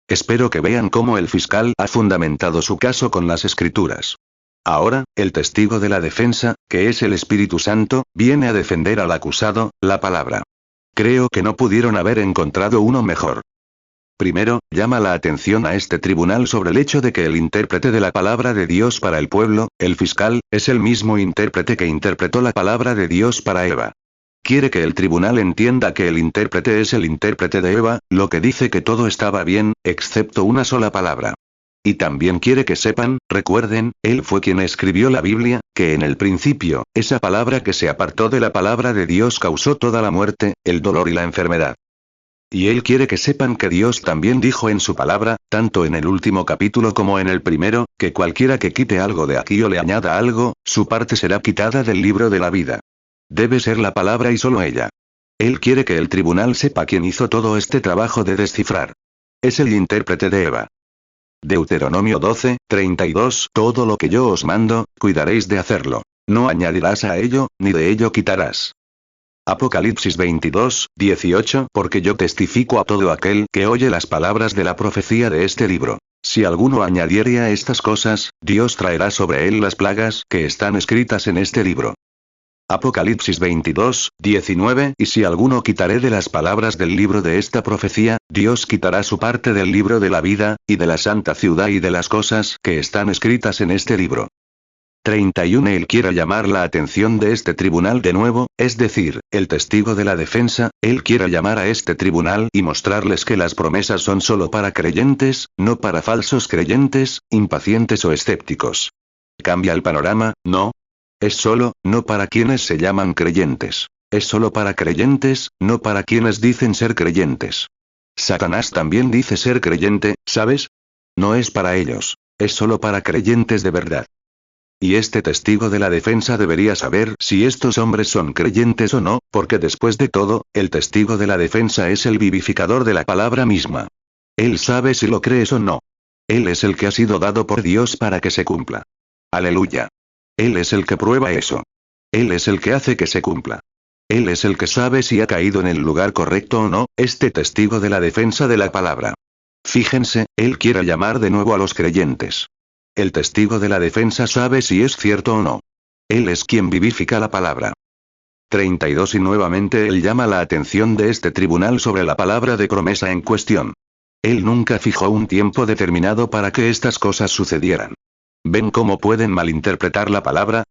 Espero que vean cómo el fiscal ha fundamentado su caso con las escrituras. Ahora, el testigo de la defensa, que es el Espíritu Santo, viene a defender al acusado, la palabra. Creo que no pudieron haber encontrado uno mejor. Primero, llama la atención a este tribunal sobre el hecho de que el intérprete de la palabra de Dios para el pueblo, el fiscal, es el mismo intérprete que interpretó la palabra de Dios para Eva. Quiere que el tribunal entienda que el intérprete es el intérprete de Eva, lo que dice que todo estaba bien, excepto una sola palabra. Y también quiere que sepan, recuerden, él fue quien escribió la Biblia, que en el principio, esa palabra que se apartó de la palabra de Dios causó toda la muerte, el dolor y la enfermedad. Y él quiere que sepan que Dios también dijo en su palabra, tanto en el último capítulo como en el primero, que cualquiera que quite algo de aquí o le añada algo, su parte será quitada del libro de la vida. Debe ser la palabra y solo ella. Él quiere que el tribunal sepa quién hizo todo este trabajo de descifrar. Es el intérprete de Eva. Deuteronomio 12, 32 Todo lo que yo os mando, cuidaréis de hacerlo. No añadirás a ello, ni de ello quitarás. Apocalipsis 22, 18 Porque yo testifico a todo aquel que oye las palabras de la profecía de este libro. Si alguno añadiere a estas cosas, Dios traerá sobre él las plagas que están escritas en este libro. Apocalipsis 22, 19 Y si alguno quitaré de las palabras del libro de esta profecía, Dios quitará su parte del libro de la vida, y de la santa ciudad y de las cosas que están escritas en este libro. 31 Él quiere llamar la atención de este tribunal de nuevo, es decir, el testigo de la defensa, él quiere llamar a este tribunal y mostrarles que las promesas son solo para creyentes, no para falsos creyentes, impacientes o escépticos. ¿Cambia el panorama? No. Es solo, no para quienes se llaman creyentes. Es solo para creyentes, no para quienes dicen ser creyentes. Satanás también dice ser creyente, ¿sabes? No es para ellos. Es solo para creyentes de verdad. Y este testigo de la defensa debería saber si estos hombres son creyentes o no, porque después de todo, el testigo de la defensa es el vivificador de la palabra misma. Él sabe si lo crees o no. Él es el que ha sido dado por Dios para que se cumpla. Aleluya. Él es el que prueba eso. Él es el que hace que se cumpla. Él es el que sabe si ha caído en el lugar correcto o no, este testigo de la defensa de la palabra. Fíjense, él quiere llamar de nuevo a los creyentes. El testigo de la defensa sabe si es cierto o no. Él es quien vivifica la palabra. 32 Y nuevamente él llama la atención de este tribunal sobre la palabra de promesa en cuestión. Él nunca fijó un tiempo determinado para que estas cosas sucedieran. ¿Ven cómo pueden malinterpretar la palabra?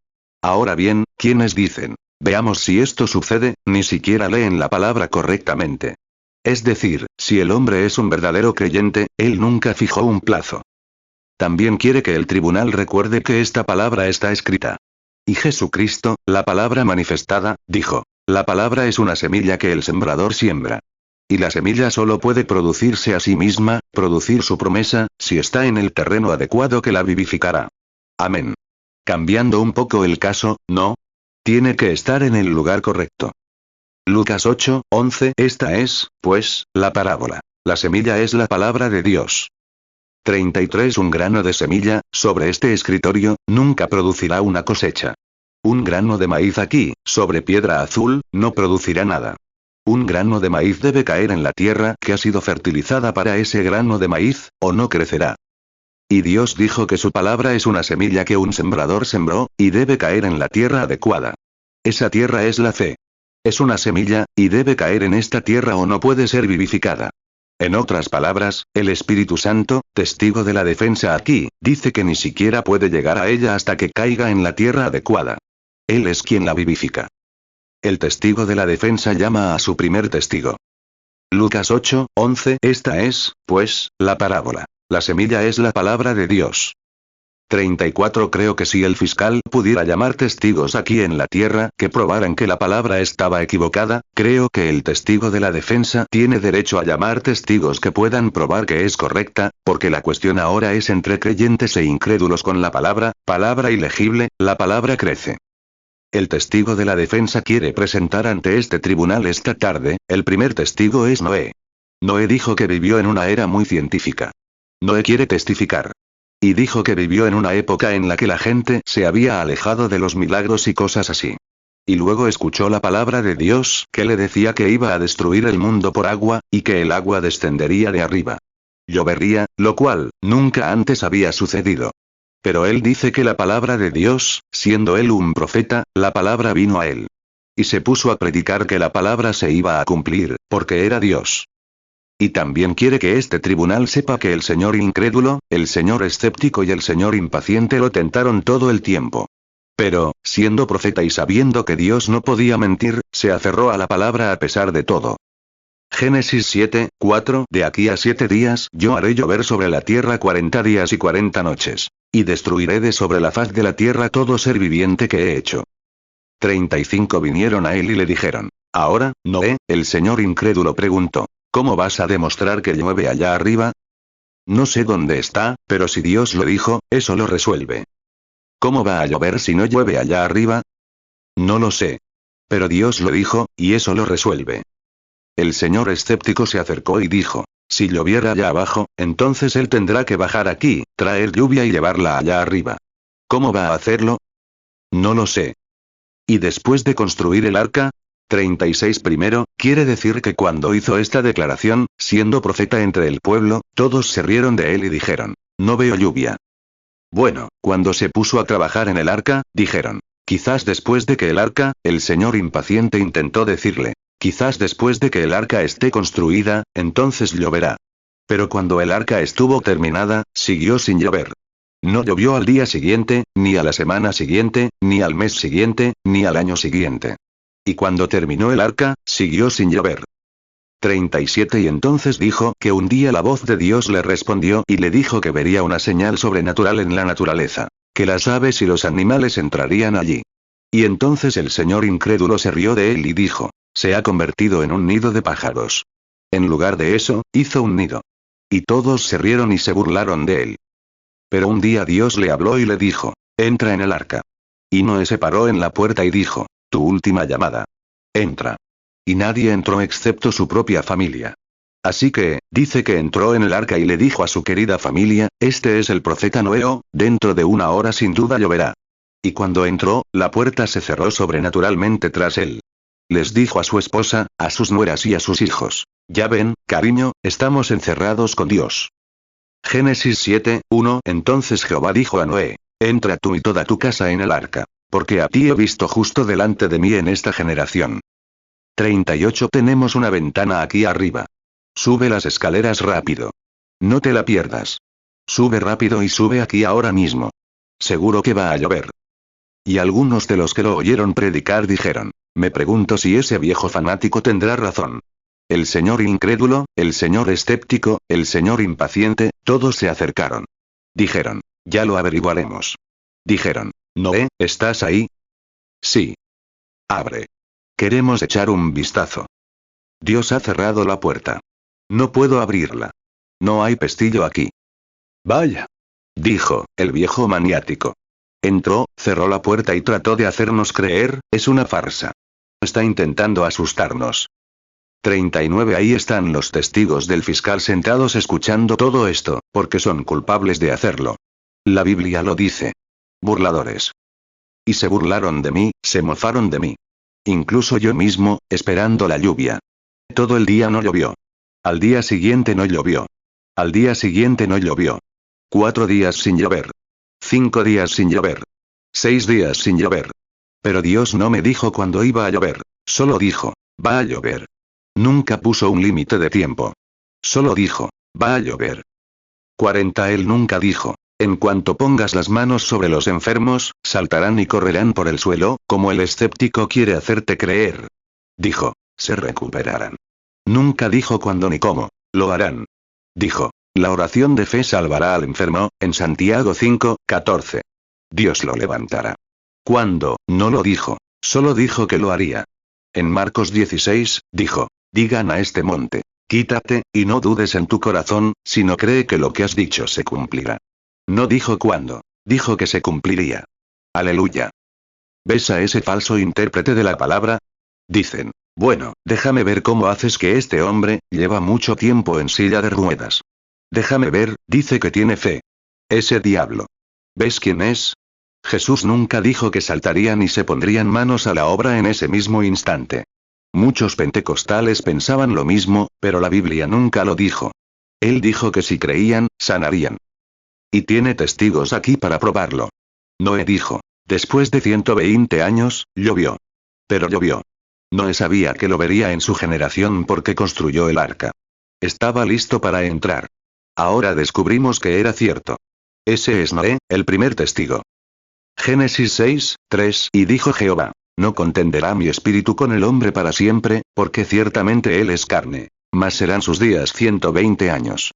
Ahora bien, quienes dicen, veamos si esto sucede, ni siquiera leen la palabra correctamente. Es decir, si el hombre es un verdadero creyente, él nunca fijó un plazo. También quiere que el tribunal recuerde que esta palabra está escrita. Y Jesucristo, la palabra manifestada, dijo, la palabra es una semilla que el sembrador siembra. Y la semilla solo puede producirse a sí misma, producir su promesa, si está en el terreno adecuado que la vivificará. Amén. Cambiando un poco el caso, ¿no? Tiene que estar en el lugar correcto. Lucas 8:11 Esta es, pues, la parábola. La semilla es la palabra de Dios. 33 Un grano de semilla, sobre este escritorio, nunca producirá una cosecha. Un grano de maíz aquí, sobre piedra azul, no producirá nada. Un grano de maíz debe caer en la tierra que ha sido fertilizada para ese grano de maíz, o no crecerá. Y Dios dijo que su palabra es una semilla que un sembrador sembró, y debe caer en la tierra adecuada. Esa tierra es la fe. Es una semilla, y debe caer en esta tierra o no puede ser vivificada. En otras palabras, el Espíritu Santo, testigo de la defensa aquí, dice que ni siquiera puede llegar a ella hasta que caiga en la tierra adecuada. Él es quien la vivifica. El testigo de la defensa llama a su primer testigo. Lucas 8:11 Esta es, pues, la parábola. La semilla es la palabra de Dios. 34 Creo que si el fiscal pudiera llamar testigos aquí en la tierra que probaran que la palabra estaba equivocada, creo que el testigo de la defensa tiene derecho a llamar testigos que puedan probar que es correcta, porque la cuestión ahora es entre creyentes e incrédulos con la palabra ilegible, la palabra crece. El testigo de la defensa quiere presentar ante este tribunal esta tarde, el primer testigo es Noé. Noé dijo que vivió en una era muy científica. Noé quiere testificar. Y dijo que vivió en una época en la que la gente se había alejado de los milagros y cosas así. Y luego escuchó la palabra de Dios que le decía que iba a destruir el mundo por agua, y que el agua descendería de arriba. Llovería, lo cual, nunca antes había sucedido. Pero él dice que la palabra de Dios, siendo él un profeta, la palabra vino a él. Y se puso a predicar que la palabra se iba a cumplir, porque era Dios. Y también quiere que este tribunal sepa que el señor incrédulo, el señor escéptico y el señor impaciente lo tentaron todo el tiempo. Pero, siendo profeta y sabiendo que Dios no podía mentir, se aferró a la palabra a pesar de todo. Génesis 7:4 De aquí a 7 días yo haré llover sobre la tierra 40 días y 40 noches. Y destruiré de sobre la faz de la tierra todo ser viviente que he hecho. 35 Vinieron a él y le dijeron, ahora, Noé, el señor incrédulo preguntó, ¿cómo vas a demostrar que llueve allá arriba? No sé dónde está, pero si Dios lo dijo, eso lo resuelve. ¿Cómo va a llover si no llueve allá arriba? No lo sé. Pero Dios lo dijo, y eso lo resuelve. El señor escéptico se acercó y dijo, si lloviera allá abajo, entonces él tendrá que bajar aquí, traer lluvia y llevarla allá arriba. ¿Cómo va a hacerlo? No lo sé. ¿Y después de construir el arca? 36 Primero, quiere decir que cuando hizo esta declaración, siendo profeta entre el pueblo, todos se rieron de él y dijeron, no veo lluvia. Bueno, cuando se puso a trabajar en el arca, dijeron, quizás después de que el arca, el señor impaciente intentó decirle, quizás después de que el arca esté construida, entonces lloverá. Pero cuando el arca estuvo terminada, siguió sin llover. No llovió al día siguiente, ni a la semana siguiente, ni al mes siguiente, ni al año siguiente. Y cuando terminó el arca, siguió sin llover. 37 Y entonces dijo que un día la voz de Dios le respondió y le dijo que vería una señal sobrenatural en la naturaleza, que las aves y los animales entrarían allí. Y entonces el señor incrédulo se rió de él y dijo, se ha convertido en un nido de pájaros. En lugar de eso, hizo un nido. Y todos se rieron y se burlaron de él. Pero un día Dios le habló y le dijo, entra en el arca. Y Noé se paró en la puerta y dijo, tu última llamada. Entra. Y nadie entró excepto su propia familia. Así que, dice que entró en el arca y le dijo a su querida familia, este es el profeta Noé, dentro de una hora sin duda lloverá. Y cuando entró, la puerta se cerró sobrenaturalmente tras él. Les dijo a su esposa, a sus nueras y a sus hijos, ya ven, cariño, estamos encerrados con Dios. Génesis 7:1 Entonces Jehová dijo a Noé, entra tú y toda tu casa en el arca, porque a ti he visto justo delante de mí en esta generación. 38 Tenemos una ventana aquí arriba. Sube las escaleras rápido. No te la pierdas. Sube rápido y sube aquí ahora mismo. Seguro que va a llover. Y algunos de los que lo oyeron predicar dijeron, me pregunto si ese viejo fanático tendrá razón. El señor incrédulo, el señor escéptico, el señor impaciente, todos se acercaron. Dijeron, ya lo averiguaremos. Dijeron, Noé, ¿estás ahí? Sí. Abre. Queremos echar un vistazo. Dios ha cerrado la puerta. No puedo abrirla. No hay pestillo aquí. Vaya. Dijo, el viejo maniático. Entró, cerró la puerta y trató de hacernos creer, es una farsa. Está intentando asustarnos. 39 Ahí están los testigos del fiscal sentados escuchando todo esto, porque son culpables de hacerlo. La Biblia lo dice. Burladores. Y se burlaron de mí, se mofaron de mí. Incluso yo mismo, esperando la lluvia. Todo el día no llovió. Al día siguiente no llovió. Al día siguiente no llovió. 4 días sin llover. 5 días sin llover. 6 días sin llover. Pero Dios no me dijo cuándo iba a llover, solo dijo, va a llover. Nunca puso un límite de tiempo. Solo dijo, va a llover. 40 Él nunca dijo, en cuanto pongas las manos sobre los enfermos, saltarán y correrán por el suelo, como el escéptico quiere hacerte creer. Dijo, se recuperarán. Nunca dijo cuándo ni cómo, lo harán. Dijo, la oración de fe salvará al enfermo, en Santiago 5:14. Dios lo levantará. ¿Cuándo? No lo dijo, solo dijo que lo haría. En Marcos 16, dijo, digan a este monte, quítate, y no dudes en tu corazón, sino cree que lo que has dicho se cumplirá. No dijo cuándo, dijo que se cumpliría. Aleluya. ¿Ves a ese falso intérprete de la palabra? Dicen, bueno, déjame ver cómo haces que este hombre, lleva mucho tiempo en silla de ruedas. Déjame ver, dice que tiene fe. Ese diablo. ¿Ves quién es? Jesús nunca dijo que saltarían y se pondrían manos a la obra en ese mismo instante. Muchos pentecostales pensaban lo mismo, pero la Biblia nunca lo dijo. Él dijo que si creían, sanarían. Y tiene testigos aquí para probarlo. Noé dijo, después de 120 años, llovió. Pero llovió. Noé sabía que lo vería en su generación porque construyó el arca. Estaba listo para entrar. Ahora descubrimos que era cierto. Ese es Noé, el primer testigo. Génesis 6:3 Y dijo Jehová, no contenderá mi espíritu con el hombre para siempre, porque ciertamente él es carne, mas serán sus días 120 años.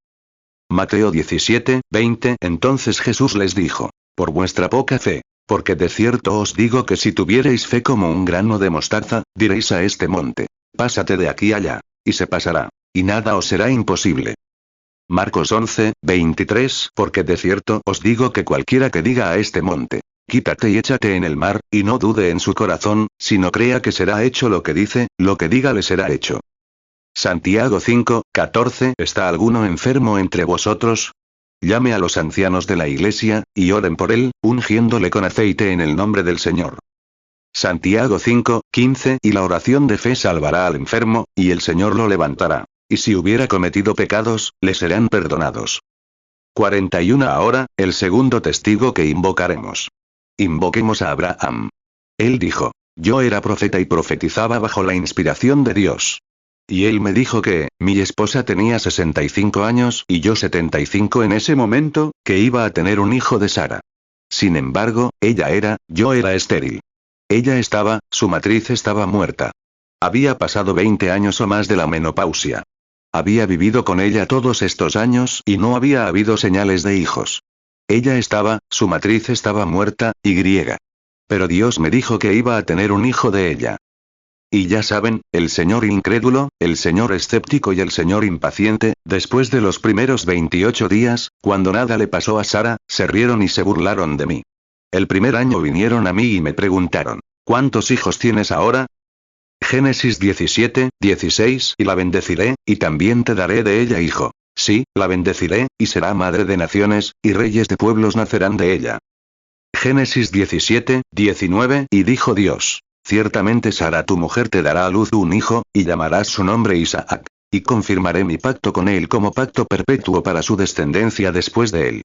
Mateo 17:20 Entonces Jesús les dijo, por vuestra poca fe, porque de cierto os digo que si tuviereis fe como un grano de mostaza, diréis a este monte, pásate de aquí allá, y se pasará, y nada os será imposible. Marcos 11:23 Porque de cierto os digo que cualquiera que diga a este monte, quítate y échate en el mar, y no dude en su corazón, sino crea que será hecho lo que dice, lo que diga le será hecho. Santiago 5:14 ¿Está alguno enfermo entre vosotros? Llame a los ancianos de la iglesia, y oren por él, ungiéndole con aceite en el nombre del Señor. Santiago 5:15 Y la oración de fe salvará al enfermo, y el Señor lo levantará. Y si hubiera cometido pecados, le serán perdonados. 41 Ahora, el segundo testigo que invocaremos. Invoquemos a Abraham. Él dijo, yo era profeta y profetizaba bajo la inspiración de Dios. Y él me dijo que, mi esposa tenía 65 años y yo 75 en ese momento, que iba a tener un hijo de Sara. Sin embargo, yo era estéril. Ella estaba, su matriz estaba muerta. Había pasado 20 años o más de la menopausia. Había vivido con ella todos estos años y no había habido señales de hijos. Ella estaba, su matriz estaba muerta, y griega. Pero Dios me dijo que iba a tener un hijo de ella. Y ya saben, el señor incrédulo, el señor escéptico y el señor impaciente, después de los primeros 28 días, cuando nada le pasó a Sara, se rieron y se burlaron de mí. El primer año vinieron a mí y me preguntaron, ¿cuántos hijos tienes ahora? Génesis 17, 16 y la bendeciré, y también te daré de ella hijo. Sí, la bendeciré, y será madre de naciones, y reyes de pueblos nacerán de ella. Génesis 17, 19 y dijo Dios. Ciertamente Sara tu mujer te dará a luz un hijo, y llamarás su nombre Isaac. Y confirmaré mi pacto con él como pacto perpetuo para su descendencia después de él.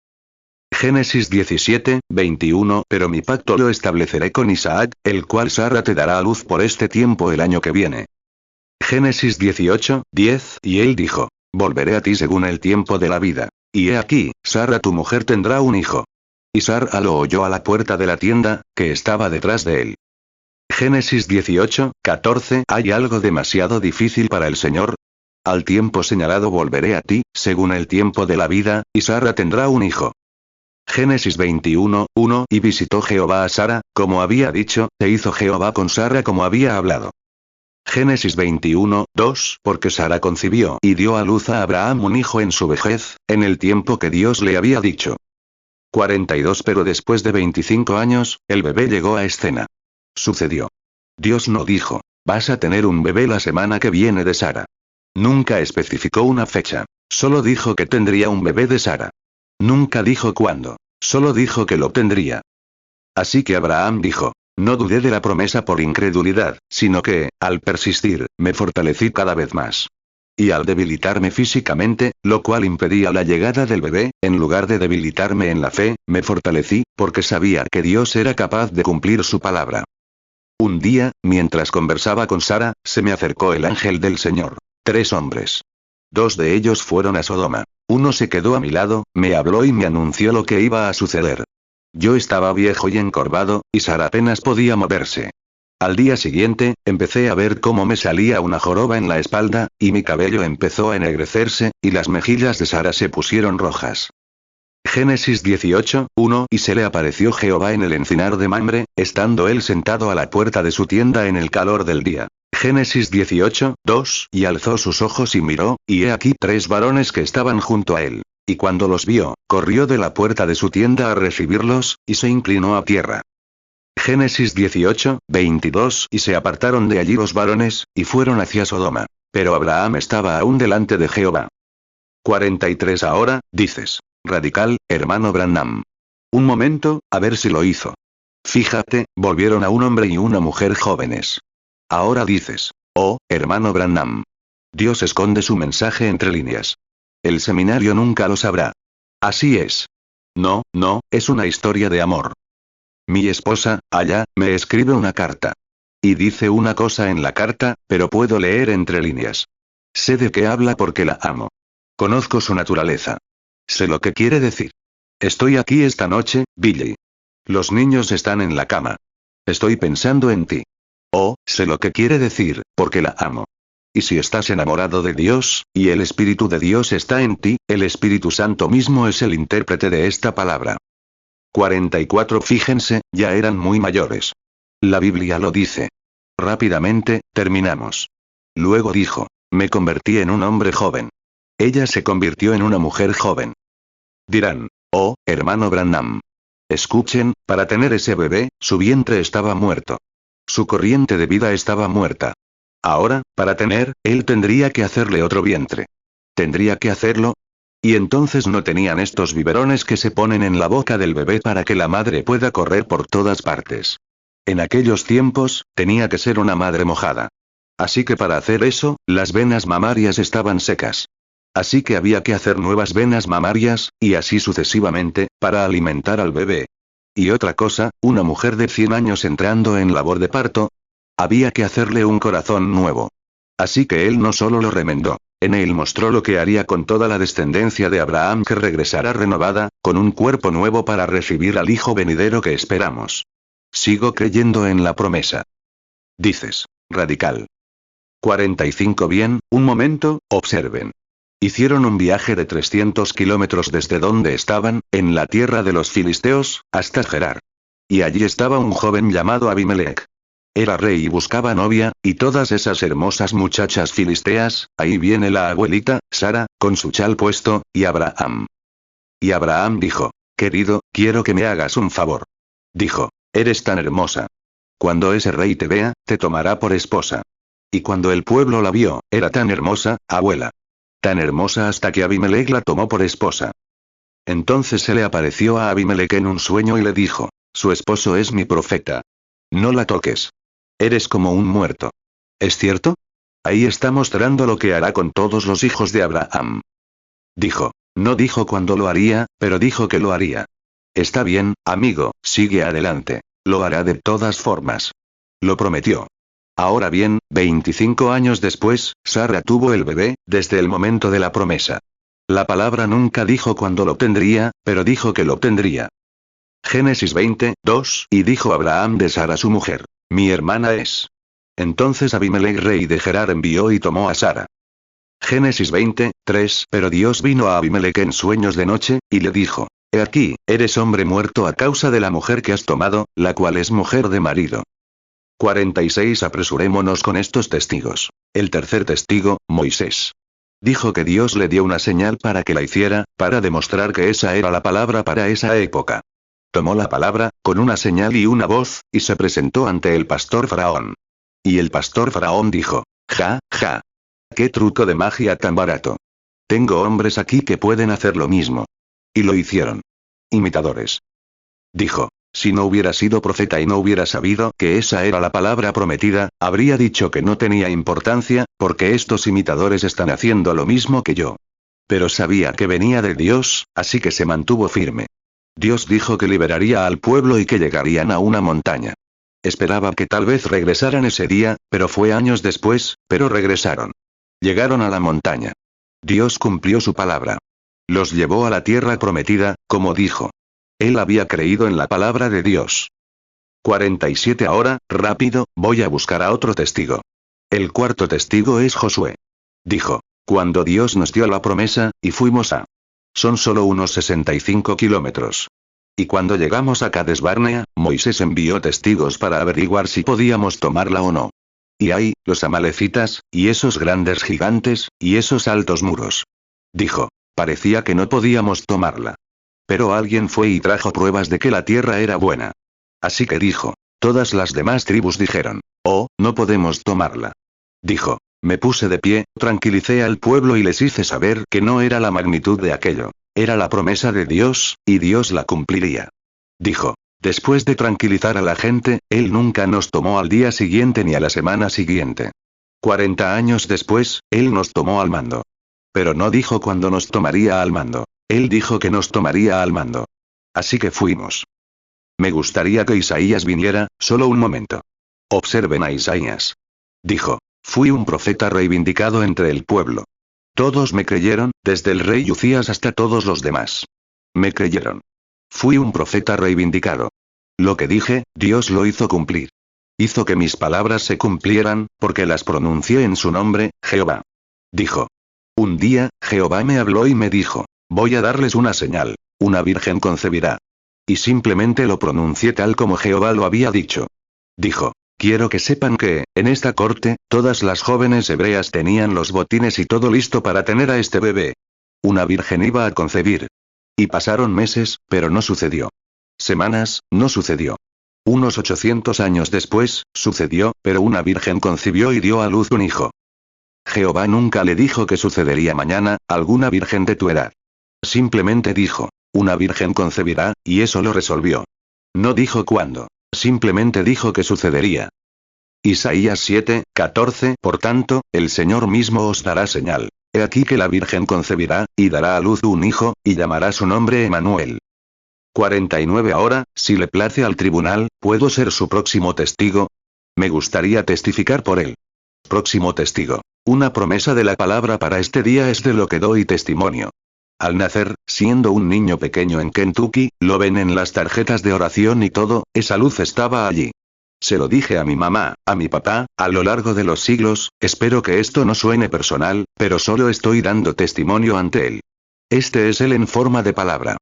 Génesis 17, 21 Pero mi pacto lo estableceré con Isaac, el cual Sara te dará a luz por este tiempo el año que viene. Génesis 18, 10 Y él dijo, volveré a ti según el tiempo de la vida. Y he aquí, Sara tu mujer tendrá un hijo. Y Sara lo oyó a la puerta de la tienda, que estaba detrás de él. Génesis 18, 14 ¿Hay algo demasiado difícil para el Señor? Al tiempo señalado volveré a ti, según el tiempo de la vida, y Sara tendrá un hijo. Génesis 21, 1 Y visitó Jehová a Sara, como había dicho, e hizo Jehová con Sara como había hablado. Génesis 21, 2 Porque Sara concibió y dio a luz a Abraham un hijo en su vejez, en el tiempo que Dios le había dicho. 42 Pero después de 25 años, el bebé llegó a escena. Sucedió. Dios no dijo, vas a tener un bebé la semana que viene de Sara. Nunca especificó una fecha. Solo dijo que tendría un bebé de Sara. Nunca dijo cuándo. Solo dijo que lo tendría. Así que Abraham dijo, no dudé de la promesa por incredulidad, sino que, al persistir, me fortalecí cada vez más. Y al debilitarme físicamente, lo cual impedía la llegada del bebé, en lugar de debilitarme en la fe, me fortalecí, porque sabía que Dios era capaz de cumplir su palabra. Un día, mientras conversaba con Sara, se me acercó el ángel del Señor. 3 hombres. 2 de ellos fueron a Sodoma. Uno se quedó a mi lado, me habló y me anunció lo que iba a suceder. Yo estaba viejo y encorvado, y Sara apenas podía moverse. Al día siguiente, empecé a ver cómo me salía una joroba en la espalda, y mi cabello empezó a ennegrecerse, y las mejillas de Sara se pusieron rojas. Génesis 18, 1 Y se le apareció Jehová en el encinar de Mamre, estando él sentado a la puerta de su tienda en el calor del día. Génesis 18, 2 Y alzó sus ojos y miró, y he aquí 3 varones que estaban junto a él. Y cuando los vio, corrió de la puerta de su tienda a recibirlos, y se inclinó a tierra. Génesis 18, 22 Y se apartaron de allí los varones, y fueron hacia Sodoma. Pero Abraham estaba aún delante de Jehová. 43 Ahora, dices. Radical, hermano Branham. Un momento, a ver si lo hizo. Fíjate, volvieron a un hombre y una mujer jóvenes. Ahora dices. Oh, hermano Branham. Dios esconde su mensaje entre líneas. El seminario nunca lo sabrá. Así es. No, es una historia de amor. Mi esposa, allá, me escribe una carta. Y dice una cosa en la carta, pero puedo leer entre líneas. Sé de qué habla porque la amo. Conozco su naturaleza. Sé lo que quiere decir. Estoy aquí esta noche, Billy. Los niños están en la cama. Estoy pensando en ti. Oh, sé lo que quiere decir, porque la amo. Y si estás enamorado de Dios, y el Espíritu de Dios está en ti, el Espíritu Santo mismo es el intérprete de esta palabra. 44 Fíjense, ya eran muy mayores. La Biblia lo dice. Rápidamente, terminamos. Luego dijo, me convertí en un hombre joven. Ella se convirtió en una mujer joven. Dirán, oh, hermano Branham. Escuchen, para tener ese bebé, su vientre estaba muerto. Su corriente de vida estaba muerta. Ahora, para tener, él tendría que hacerle otro vientre. ¿Tendría que hacerlo? Y entonces no tenían estos biberones que se ponen en la boca del bebé para que la madre pueda correr por todas partes. En aquellos tiempos, tenía que ser una madre mojada. Así que para hacer eso, las venas mamarias estaban secas. Así que había que hacer nuevas venas mamarias, y así sucesivamente, para alimentar al bebé. Y otra cosa, una mujer de 100 años entrando en labor de parto, había que hacerle un corazón nuevo. Así que él no solo lo remendó, en él mostró lo que haría con toda la descendencia de Abraham que regresará renovada, con un cuerpo nuevo para recibir al hijo venidero que esperamos. Sigo creyendo en la promesa. Dices, radical. 45 Bien, un momento, observen. Hicieron un viaje de 300 kilómetros desde donde estaban, en la tierra de los filisteos, hasta Gerar. Y allí estaba un joven llamado Abimelech. Era rey y buscaba novia, y todas esas hermosas muchachas filisteas, ahí viene la abuelita, Sara, con su chal puesto, y Abraham. Y Abraham dijo, querido, quiero que me hagas un favor. Dijo, eres tan hermosa. Cuando ese rey te vea, te tomará por esposa. Y cuando el pueblo la vio, era tan hermosa, abuela. Tan hermosa hasta que Abimelech la tomó por esposa. Entonces se le apareció a Abimelech en un sueño y le dijo, su esposo es mi profeta. No la toques. Eres como un muerto. ¿Es cierto? Ahí está mostrando lo que hará con todos los hijos de Abraham. Dijo, no dijo cuándo lo haría, pero dijo que lo haría. Está bien, amigo, sigue adelante. Lo hará de todas formas. Lo prometió. Ahora bien, 25 años después, Sara tuvo el bebé, desde el momento de la promesa. La palabra nunca dijo cuándo lo tendría, pero dijo que lo tendría. Génesis 20, 2, y dijo Abraham de Sara su mujer, mi hermana es. Entonces Abimelech rey de Gerar envió y tomó a Sara. Génesis 20, 3, pero Dios vino a Abimelech en sueños de noche, y le dijo, he aquí, eres hombre muerto a causa de la mujer que has tomado, la cual es mujer de marido. 46 Apresurémonos con estos testigos. El tercer testigo, Moisés. Dijo que Dios le dio una señal para que la hiciera, para demostrar que esa era la palabra para esa época. Tomó la palabra, con una señal y una voz, y se presentó ante el pastor Faraón. Y el pastor Faraón dijo, ja, ja. ¡Qué truco de magia tan barato! Tengo hombres aquí que pueden hacer lo mismo. Y lo hicieron. Imitadores. Dijo, si no hubiera sido profeta y no hubiera sabido que esa era la palabra prometida, habría dicho que no tenía importancia, porque estos imitadores están haciendo lo mismo que yo. Pero sabía que venía de Dios, así que se mantuvo firme. Dios dijo que liberaría al pueblo y que llegarían a una montaña. Esperaba que tal vez regresaran ese día, pero fue años después, pero regresaron. Llegaron a la montaña. Dios cumplió su palabra. Los llevó a la tierra prometida, como dijo. Él había creído en la palabra de Dios. 47 Ahora, rápido, voy a buscar a otro testigo. El cuarto testigo es Josué. Dijo, cuando Dios nos dio la promesa, y fuimos a... Son solo unos 65 kilómetros. Y cuando llegamos a Cades Barnea, Moisés envió testigos para averiguar si podíamos tomarla o no. Y ahí, los amalecitas, y esos grandes gigantes, y esos altos muros. Dijo, parecía que no podíamos tomarla. Pero alguien fue y trajo pruebas de que la tierra era buena. Así que dijo, todas las demás tribus dijeron, oh, no podemos tomarla. Dijo, me puse de pie, tranquilicé al pueblo y les hice saber que no era la magnitud de aquello, era la promesa de Dios, y Dios la cumpliría. Dijo, después de tranquilizar a la gente, Él nunca nos tomó al día siguiente ni a la semana siguiente. 40 años después, Él nos tomó al mando. Pero no dijo cuándo nos tomaría al mando. Él dijo que nos tomaría al mando. Así que fuimos. Me gustaría que Isaías viniera, solo un momento. Observen a Isaías. Dijo, fui un profeta reivindicado entre el pueblo. Todos me creyeron, desde el rey Uzías hasta todos los demás. Me creyeron. Fui un profeta reivindicado. Lo que dije, Dios lo hizo cumplir. Hizo que mis palabras se cumplieran, porque las pronuncié en su nombre, Jehová. Dijo. Un día, Jehová me habló y me dijo, voy a darles una señal, una virgen concebirá. Y simplemente lo pronuncié tal como Jehová lo había dicho. Dijo, quiero que sepan que, en esta corte, todas las jóvenes hebreas tenían los botines y todo listo para tener a este bebé. Una virgen iba a concebir. Y pasaron meses, pero no sucedió. Semanas, no sucedió. Unos 800 años después, sucedió, pero una virgen concibió y dio a luz un hijo. Jehová nunca le dijo que sucedería mañana, alguna virgen de tu edad. Simplemente dijo, una virgen concebirá, y eso lo resolvió. No dijo cuándo, simplemente dijo que sucedería. Isaías 7, 14 Por tanto, el Señor mismo os dará señal. He aquí que la virgen concebirá, y dará a luz un hijo, y llamará su nombre Emanuel. 49 Ahora, si le place al tribunal, ¿puedo ser su próximo testigo? Me gustaría testificar por él. Próximo testigo. Una promesa de la palabra para este día es de lo que doy testimonio. Al nacer, siendo un niño pequeño en Kentucky, lo ven en las tarjetas de oración y todo, esa luz estaba allí. Se lo dije a mi mamá, a mi papá, a lo largo de los siglos, espero que esto no suene personal, pero solo estoy dando testimonio ante él. Este es él en forma de palabra.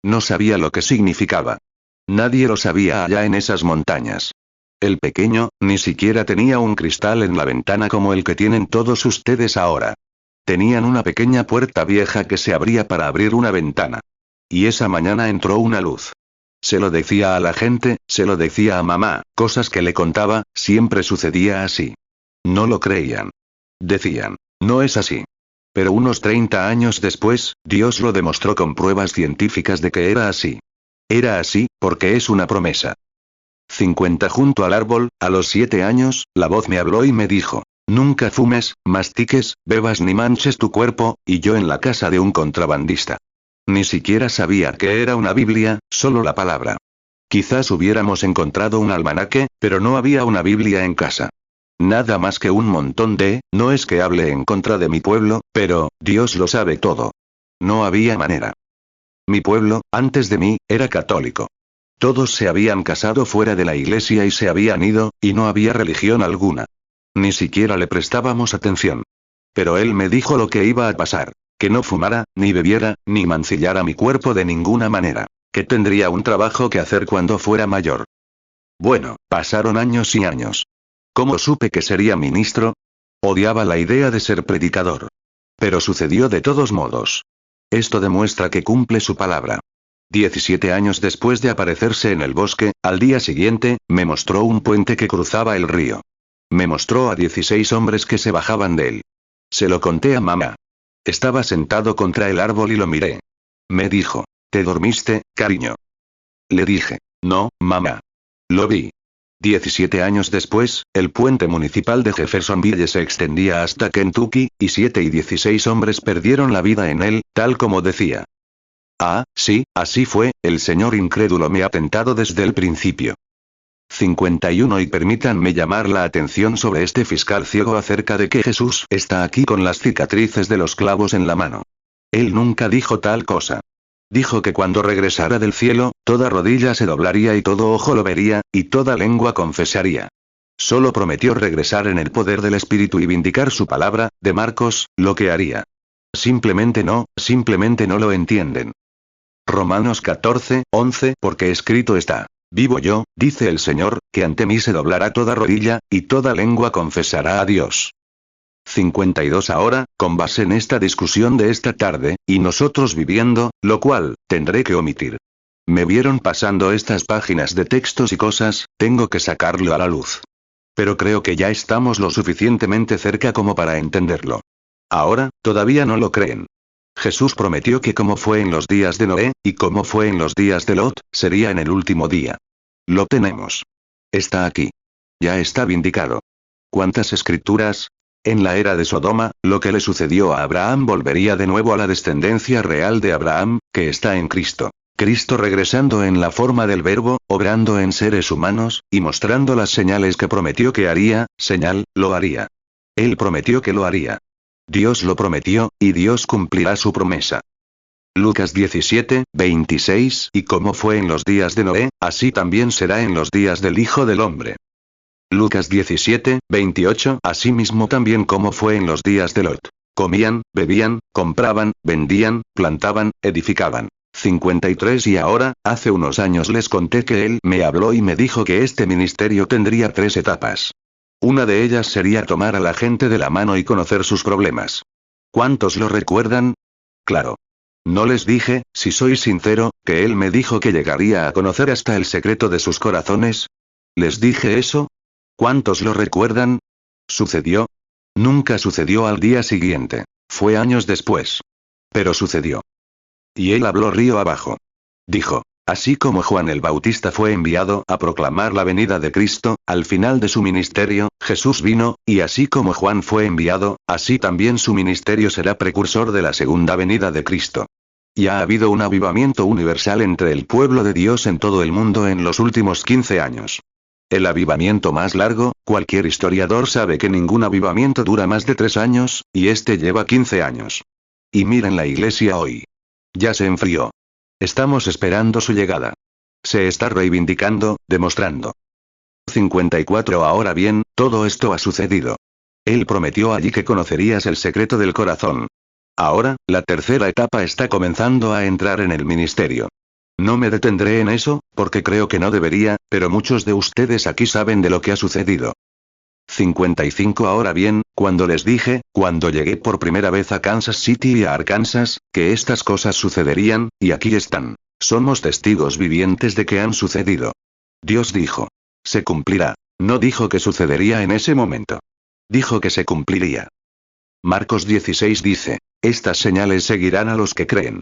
No sabía lo que significaba. Nadie lo sabía allá en esas montañas. El pequeño, ni siquiera tenía un cristal en la ventana como el que tienen todos ustedes ahora. Tenían una pequeña puerta vieja que se abría para abrir una ventana. Y esa mañana entró una luz. Se lo decía a la gente, se lo decía a mamá, cosas que le contaba, siempre sucedía así. No lo creían. Decían, no es así. Pero unos 30 años después, Dios lo demostró con pruebas científicas de que era así. Era así, porque es una promesa. 50 junto al árbol, a los 7 años, la voz me habló y me dijo, nunca fumes, mastiques, bebas ni manches tu cuerpo, y yo en la casa de un contrabandista. Ni siquiera sabía que era una Biblia, solo la palabra. Quizás hubiéramos encontrado un almanaque, pero no había una Biblia en casa. Nada más que un montón no es que hable en contra de mi pueblo, pero, Dios lo sabe todo. No había manera. Mi pueblo, antes de mí, era católico. Todos se habían casado fuera de la iglesia y se habían ido, y no había religión alguna. Ni siquiera le prestábamos atención. Pero él me dijo lo que iba a pasar. Que no fumara, ni bebiera, ni mancillara mi cuerpo de ninguna manera. Que tendría un trabajo que hacer cuando fuera mayor. Bueno, pasaron años y años. ¿Cómo supe que sería ministro? Odiaba la idea de ser predicador. Pero sucedió de todos modos. Esto demuestra que cumple su palabra. 17 años después de aparecerse en el bosque, al día siguiente, me mostró un puente que cruzaba el río. Me mostró a 16 hombres que se bajaban de él. Se lo conté a mamá. Estaba sentado contra el árbol y lo miré. Me dijo, ¿te dormiste, cariño? Le dije, no, mamá. Lo vi. 17 años después, el puente municipal de Jeffersonville se extendía hasta Kentucky, y 7 y 16 hombres perdieron la vida en él, tal como decía. Ah, sí, así fue, el señor incrédulo me ha tentado desde el principio. 51 Y permítanme llamar la atención sobre este fiscal ciego acerca de que Jesús está aquí con las cicatrices de los clavos en la mano. Él nunca dijo tal cosa. Dijo que cuando regresara del cielo, toda rodilla se doblaría y todo ojo lo vería, y toda lengua confesaría. Solo prometió regresar en el poder del Espíritu y vindicar su palabra, de Marcos, lo que haría. Simplemente no lo entienden. Romanos 14:11 Porque escrito está. Vivo yo, dice el Señor, que ante mí se doblará toda rodilla, y toda lengua confesará a Dios. 52 Ahora, con base en esta discusión de esta tarde, y nosotros viviendo, lo cual, tendré que omitir. Me vieron pasando estas páginas de textos y cosas, tengo que sacarlo a la luz. Pero creo que ya estamos lo suficientemente cerca como para entenderlo. Ahora, todavía no lo creen. Jesús prometió que como fue en los días de Noé, y como fue en los días de Lot, sería en el último día. Lo tenemos. Está aquí. Ya está vindicado. ¿Cuántas escrituras? En la era de Sodoma, lo que le sucedió a Abraham volvería de nuevo a la descendencia real de Abraham, que está en Cristo. Cristo regresando en la forma del Verbo, obrando en seres humanos, y mostrando las señales que prometió que haría, lo haría. Él prometió que lo haría. Dios lo prometió, y Dios cumplirá su promesa. Lucas 17:26 Y como fue en los días de Noé, así también será en los días del Hijo del Hombre. Lucas 17:28 Asimismo también como fue en los días de Lot. Comían, bebían, compraban, vendían, plantaban, edificaban. 53 Y ahora, hace unos años les conté que él me habló y me dijo que este ministerio tendría 3 etapas. Una de ellas sería tomar a la gente de la mano y conocer sus problemas. ¿Cuántos lo recuerdan? Claro. No les dije, si soy sincero, que él me dijo que llegaría a conocer hasta el secreto de sus corazones. ¿Les dije eso? ¿Cuántos lo recuerdan? ¿Sucedió? Nunca sucedió al día siguiente. Fue años después. Pero sucedió. Y él habló río abajo. Dijo. Así como Juan el Bautista fue enviado a proclamar la venida de Cristo, al final de su ministerio, Jesús vino, y así como Juan fue enviado, así también su ministerio será precursor de la segunda venida de Cristo. Y ha habido un avivamiento universal entre el pueblo de Dios en todo el mundo en los últimos 15 años. El avivamiento más largo, cualquier historiador sabe que ningún avivamiento dura más de 3 años, y este lleva 15 años. Y miren la iglesia hoy. Ya se enfrió. Estamos esperando su llegada. Se está reivindicando, demostrando. 54 Ahora bien, todo esto ha sucedido. Él prometió allí que conocerías el secreto del corazón. Ahora, la tercera etapa está comenzando a entrar en el ministerio. No me detendré en eso, porque creo que no debería, pero muchos de ustedes aquí saben de lo que ha sucedido. 55 Ahora bien, cuando les dije, cuando llegué por primera vez a Kansas City y a Arkansas, que estas cosas sucederían, y aquí están. Somos testigos vivientes de que han sucedido. Dios dijo. Se cumplirá. No dijo que sucedería en ese momento. Dijo que se cumpliría. Marcos 16 dice. Estas señales seguirán a los que creen.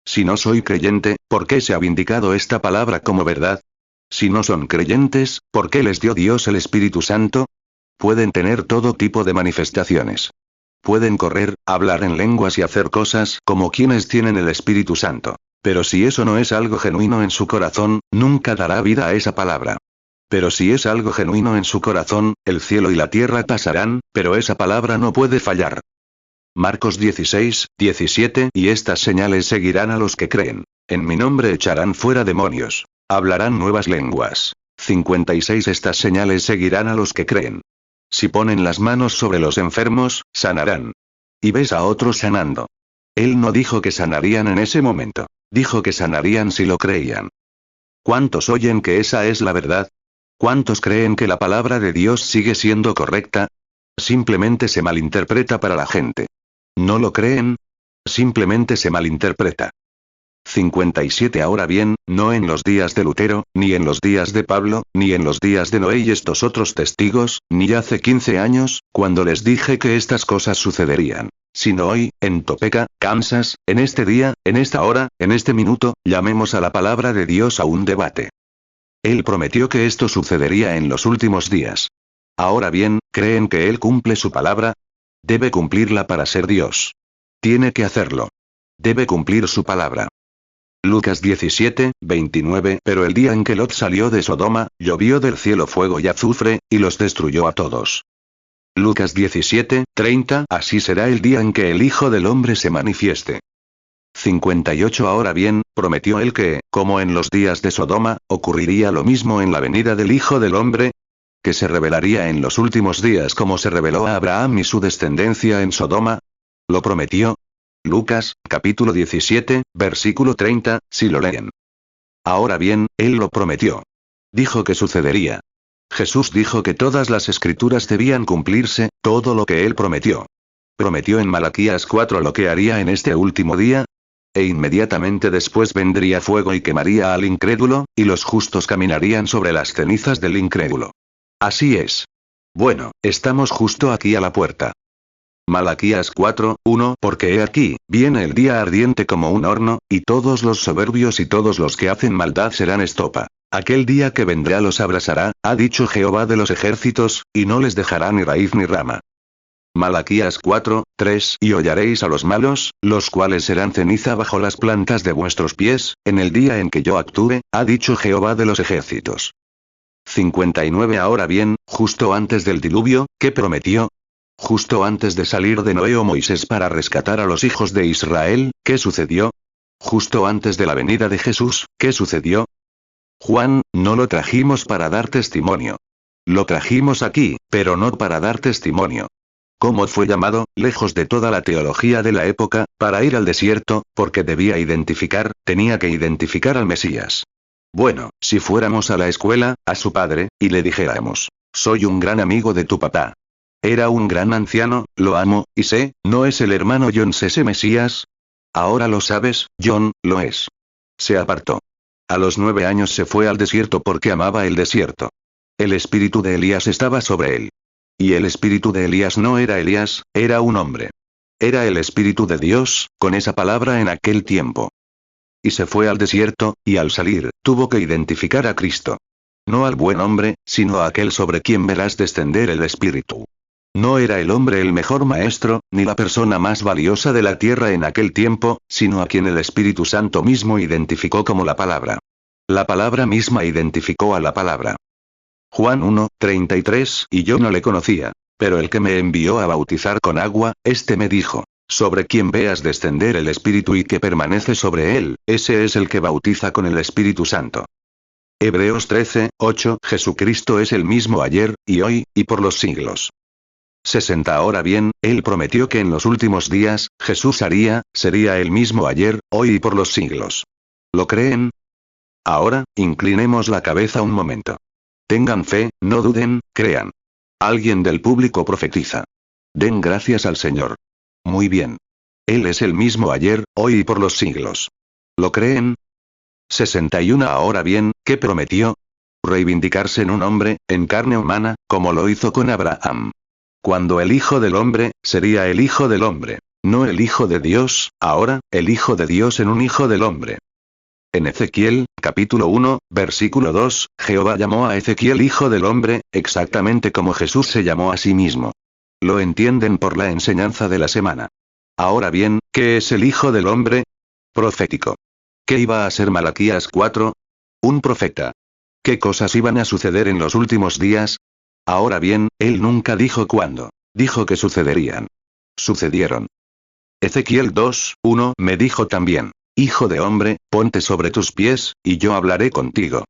Si no soy creyente, ¿por qué se ha vindicado esta palabra como verdad? Si no son creyentes, ¿por qué les dio Dios el Espíritu Santo? Pueden tener todo tipo de manifestaciones. Pueden correr, hablar en lenguas y hacer cosas como quienes tienen el Espíritu Santo. Pero si eso no es algo genuino en su corazón, nunca dará vida a esa palabra. Pero si es algo genuino en su corazón, el cielo y la tierra pasarán, pero esa palabra no puede fallar. Marcos 16, 17 Y estas señales seguirán a los que creen. En mi nombre echarán fuera demonios. Hablarán nuevas lenguas. 56 Estas señales seguirán a los que creen. Si ponen las manos sobre los enfermos, sanarán. Y ves a otros sanando. Él no dijo que sanarían en ese momento. Dijo que sanarían si lo creían. ¿Cuántos oyen que esa es la verdad? ¿Cuántos creen que la palabra de Dios sigue siendo correcta? Simplemente se malinterpreta para la gente. ¿No lo creen? Simplemente se malinterpreta. 57 Ahora bien, no en los días de Lutero, ni en los días de Pablo, ni en los días de Noé y estos otros testigos, ni hace 15 años, cuando les dije que estas cosas sucederían. Sino hoy, en Topeka, Kansas, en este día, en esta hora, en este minuto, llamemos a la palabra de Dios a un debate. Él prometió que esto sucedería en los últimos días. Ahora bien, ¿creen que Él cumple su palabra? Debe cumplirla para ser Dios. Tiene que hacerlo. Debe cumplir su palabra. Lucas 17, 29 Pero el día en que Lot salió de Sodoma, llovió del cielo fuego y azufre, y los destruyó a todos. Lucas 17, 30 Así será el día en que el Hijo del Hombre se manifieste. 58 Ahora bien, prometió él que, como en los días de Sodoma, ocurriría lo mismo en la venida del Hijo del Hombre, que se revelaría en los últimos días como se reveló a Abraham y su descendencia en Sodoma. ¿Lo prometió? Lucas, capítulo 17, versículo 30, si lo leen. Ahora bien, él lo prometió. Dijo que sucedería. Jesús dijo que todas las escrituras debían cumplirse, todo lo que él prometió. Prometió en Malaquías 4 lo que haría en este último día. E inmediatamente después vendría fuego y quemaría al incrédulo, y los justos caminarían sobre las cenizas del incrédulo. Así es. Bueno, estamos justo aquí a la puerta. Malaquías 4, 1 Porque he aquí, viene el día ardiente como un horno, y todos los soberbios y todos los que hacen maldad serán estopa. Aquel día que vendrá los abrasará, ha dicho Jehová de los ejércitos, y no les dejará ni raíz ni rama. Malaquías 4, 3 Y hollaréis a los malos, los cuales serán ceniza bajo las plantas de vuestros pies, en el día en que yo actúe, ha dicho Jehová de los ejércitos. 59 Ahora bien, justo antes del diluvio, ¿qué prometió? Justo antes de salir de Noé o Moisés para rescatar a los hijos de Israel, ¿qué sucedió? Justo antes de la venida de Jesús, ¿qué sucedió? Juan, no lo trajimos para dar testimonio. Lo trajimos aquí, pero no para dar testimonio. ¿Cómo fue llamado, lejos de toda la teología de la época, para ir al desierto? Porque tenía que identificar al Mesías. Bueno, si fuéramos a la escuela, a su padre, y le dijéramos, soy un gran amigo de tu papá. Era un gran anciano, lo amo, y sé, ¿no es el hermano John ese Mesías? Ahora lo sabes, John, lo es. Se apartó. A los 9 años se fue al desierto porque amaba el desierto. El espíritu de Elías estaba sobre él. Y el espíritu de Elías no era Elías, era un hombre. Era el espíritu de Dios, con esa palabra en aquel tiempo. Y se fue al desierto, y al salir, tuvo que identificar a Cristo. No al buen hombre, sino a aquel sobre quien verás descender el espíritu. No era el hombre el mejor maestro, ni la persona más valiosa de la tierra en aquel tiempo, sino a quien el Espíritu Santo mismo identificó como la palabra. La palabra misma identificó a la palabra. Juan 1, 33 Y yo no le conocía. Pero el que me envió a bautizar con agua, este me dijo, sobre quien veas descender el Espíritu y que permanece sobre él, ese es el que bautiza con el Espíritu Santo. Hebreos 13, 8 Jesucristo es el mismo ayer, y hoy, y por los siglos. 60 Ahora bien, él prometió que en los últimos días, Jesús sería el mismo ayer, hoy y por los siglos. ¿Lo creen? Ahora, inclinemos la cabeza un momento. Tengan fe, no duden, crean. Alguien del público profetiza. Den gracias al Señor. Muy bien. Él es el mismo ayer, hoy y por los siglos. ¿Lo creen? 61. Ahora bien, ¿qué prometió? Reivindicarse en un hombre, en carne humana, como lo hizo con Abraham. Cuando el Hijo del Hombre, sería el Hijo del Hombre. No el Hijo de Dios, ahora, el Hijo de Dios en un Hijo del Hombre. En Ezequiel, capítulo 1, versículo 2, Jehová llamó a Ezequiel Hijo del Hombre, exactamente como Jesús se llamó a sí mismo. Lo entienden por la enseñanza de la semana. Ahora bien, ¿qué es el Hijo del Hombre? Profético. ¿Qué iba a ser Malaquías 4? Un profeta. ¿Qué cosas iban a suceder en los últimos días? Ahora bien, él nunca dijo cuándo. Dijo que sucederían. Sucedieron. Ezequiel 2:1 me dijo también. Hijo de hombre, ponte sobre tus pies, y yo hablaré contigo.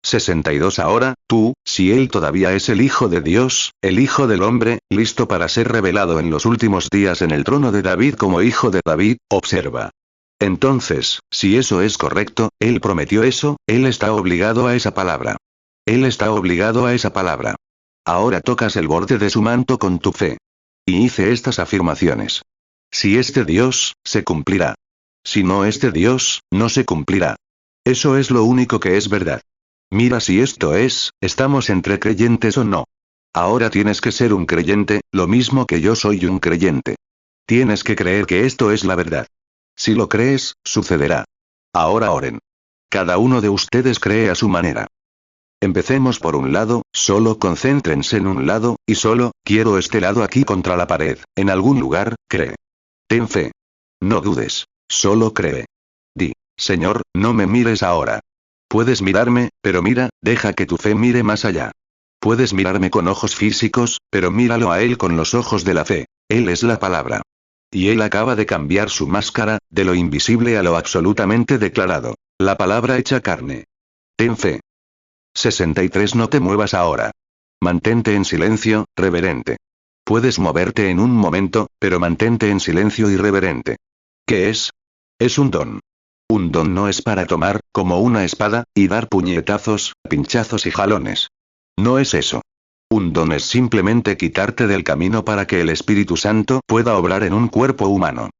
62. Ahora, tú, si él todavía es el Hijo de Dios, el Hijo del Hombre, listo para ser revelado en los últimos días en el trono de David como Hijo de David, observa. Entonces, si eso es correcto, él prometió eso, él está obligado a esa palabra. Él está obligado a esa palabra. Ahora tocas el borde de su manto con tu fe. Y hice estas afirmaciones. Si este Dios, se cumplirá. Si no este Dios, no se cumplirá. Eso es lo único que es verdad. Mira si esto es, estamos entre creyentes o no. Ahora tienes que ser un creyente, lo mismo que yo soy un creyente. Tienes que creer que esto es la verdad. Si lo crees, sucederá. Ahora oren. Cada uno de ustedes cree a su manera. Empecemos por un lado, solo concéntrense en un lado, y solo, quiero este lado aquí contra la pared, en algún lugar, cree. Ten fe. No dudes, solo cree. Di, Señor, no me mires ahora. Puedes mirarme, pero mira, deja que tu fe mire más allá. Puedes mirarme con ojos físicos, pero míralo a Él con los ojos de la fe. Él es la palabra. Y Él acaba de cambiar su máscara, de lo invisible a lo absolutamente declarado. La palabra hecha carne. Ten fe. 63. No te muevas ahora. Mantente en silencio, reverente. Puedes moverte en un momento, pero mantente en silencio y reverente. ¿Qué es? Es un don. Un don no es para tomar, como una espada, y dar puñetazos, pinchazos y jalones. No es eso. Un don es simplemente quitarte del camino para que el Espíritu Santo pueda obrar en un cuerpo humano.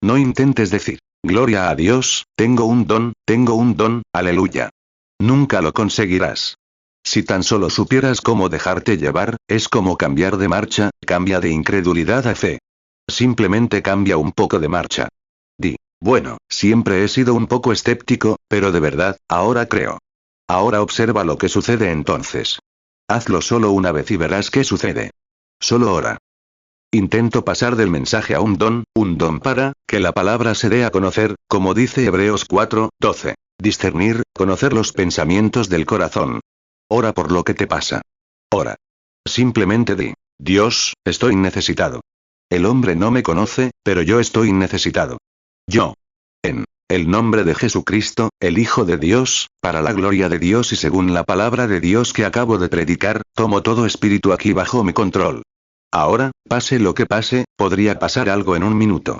No intentes decir, gloria a Dios, tengo un don, aleluya. Nunca lo conseguirás. Si tan solo supieras cómo dejarte llevar, es como cambiar de marcha, cambia de incredulidad a fe. Simplemente cambia un poco de marcha. Di, bueno, siempre he sido un poco escéptico, pero de verdad, ahora creo. Ahora observa lo que sucede entonces. Hazlo solo una vez y verás qué sucede. Solo ora. Intento pasar del mensaje a un don para que la palabra se dé a conocer, como dice Hebreos 4:12. Discernir, conocer los pensamientos del corazón. Ora por lo que te pasa. Ora. Simplemente di, Dios, estoy necesitado. El hombre no me conoce, pero yo estoy necesitado. Yo. En el nombre de Jesucristo, el Hijo de Dios, para la gloria de Dios y según la palabra de Dios que acabo de predicar, tomo todo espíritu aquí bajo mi control. Ahora, pase lo que pase, podría pasar algo en un minuto.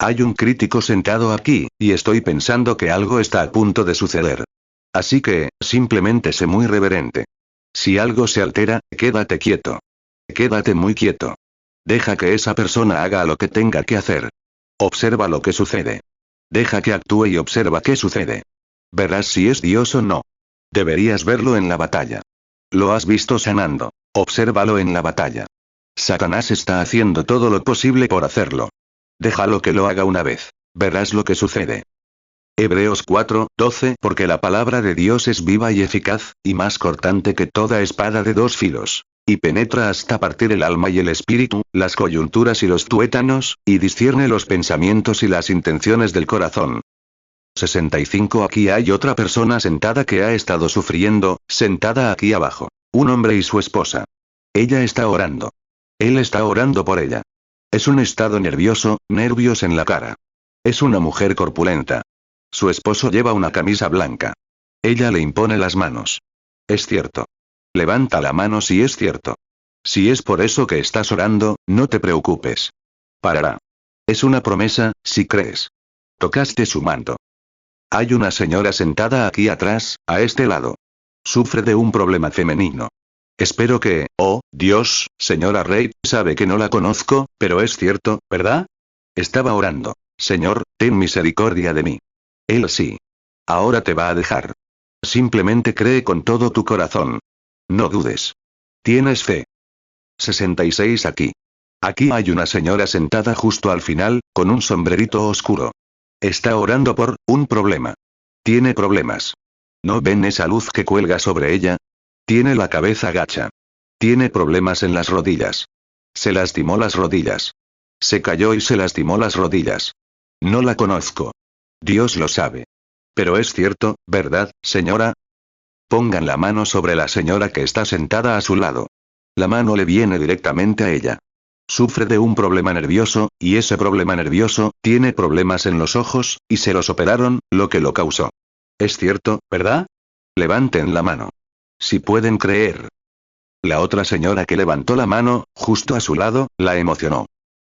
Hay un crítico sentado aquí, y estoy pensando que algo está a punto de suceder. Así que, simplemente sé muy reverente. Si algo se altera, quédate quieto. Quédate muy quieto. Deja que esa persona haga lo que tenga que hacer. Observa lo que sucede. Deja que actúe y observa qué sucede. Verás si es Dios o no. Deberías verlo en la batalla. Lo has visto sanando. Obsérvalo en la batalla. Satanás está haciendo todo lo posible por hacerlo. Déjalo que lo haga una vez. Verás lo que sucede. Hebreos 4:12 Porque la palabra de Dios es viva y eficaz, y más cortante que toda espada de dos filos. Y penetra hasta partir el alma y el espíritu, las coyunturas y los tuétanos, y discierne los pensamientos y las intenciones del corazón. 65 Aquí hay otra persona sentada que ha estado sufriendo, sentada aquí abajo. Un hombre y su esposa. Ella está orando. Él está orando por ella. Es un estado nervioso, nervios en la cara. Es una mujer corpulenta. Su esposo lleva una camisa blanca. Ella le impone las manos. Es cierto. Levanta la mano si es cierto. Si es por eso que estás orando, no te preocupes. Parará. Es una promesa, si crees. Tocaste su manto. Hay una señora sentada aquí atrás, a este lado. Sufre de un problema femenino. Espero que, oh, Dios, señora Reid, sabe que no la conozco, pero es cierto, ¿verdad? Estaba orando. Señor, ten misericordia de mí. Él sí. Ahora te va a dejar. Simplemente cree con todo tu corazón. No dudes. Tienes fe. 66 aquí. Aquí hay una señora sentada justo al final, con un sombrerito oscuro. Está orando por un problema. Tiene problemas. ¿No ven esa luz que cuelga sobre ella? Tiene la cabeza gacha. Tiene problemas en las rodillas. Se lastimó las rodillas. Se cayó y se lastimó las rodillas. No la conozco. Dios lo sabe. Pero es cierto, ¿verdad, señora? Pongan la mano sobre la señora que está sentada a su lado. La mano le viene directamente a ella. Sufre de un problema nervioso, y ese problema nervioso, tiene problemas en los ojos, y se los operaron, lo que lo causó. Es cierto, ¿verdad? Levanten la mano. Si pueden creer. La otra señora que levantó la mano, justo a su lado, la emocionó.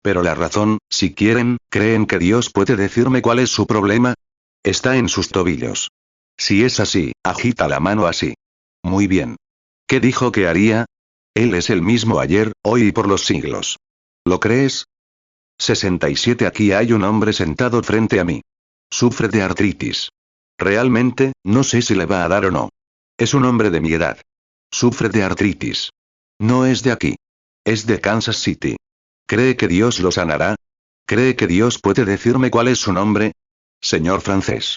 Pero la razón, si quieren, ¿creen que Dios puede decirme cuál es su problema? Está en sus tobillos. Si es así, agita la mano así. Muy bien. ¿Qué dijo que haría? Él es el mismo ayer, hoy y por los siglos. ¿Lo crees? 67 Aquí hay un hombre sentado frente a mí. Sufre de artritis. Realmente, no sé si le va a dar o no. Es un hombre de mi edad. Sufre de artritis. No es de aquí. Es de Kansas City. ¿Cree que Dios lo sanará? ¿Cree que Dios puede decirme cuál es su nombre? Señor francés.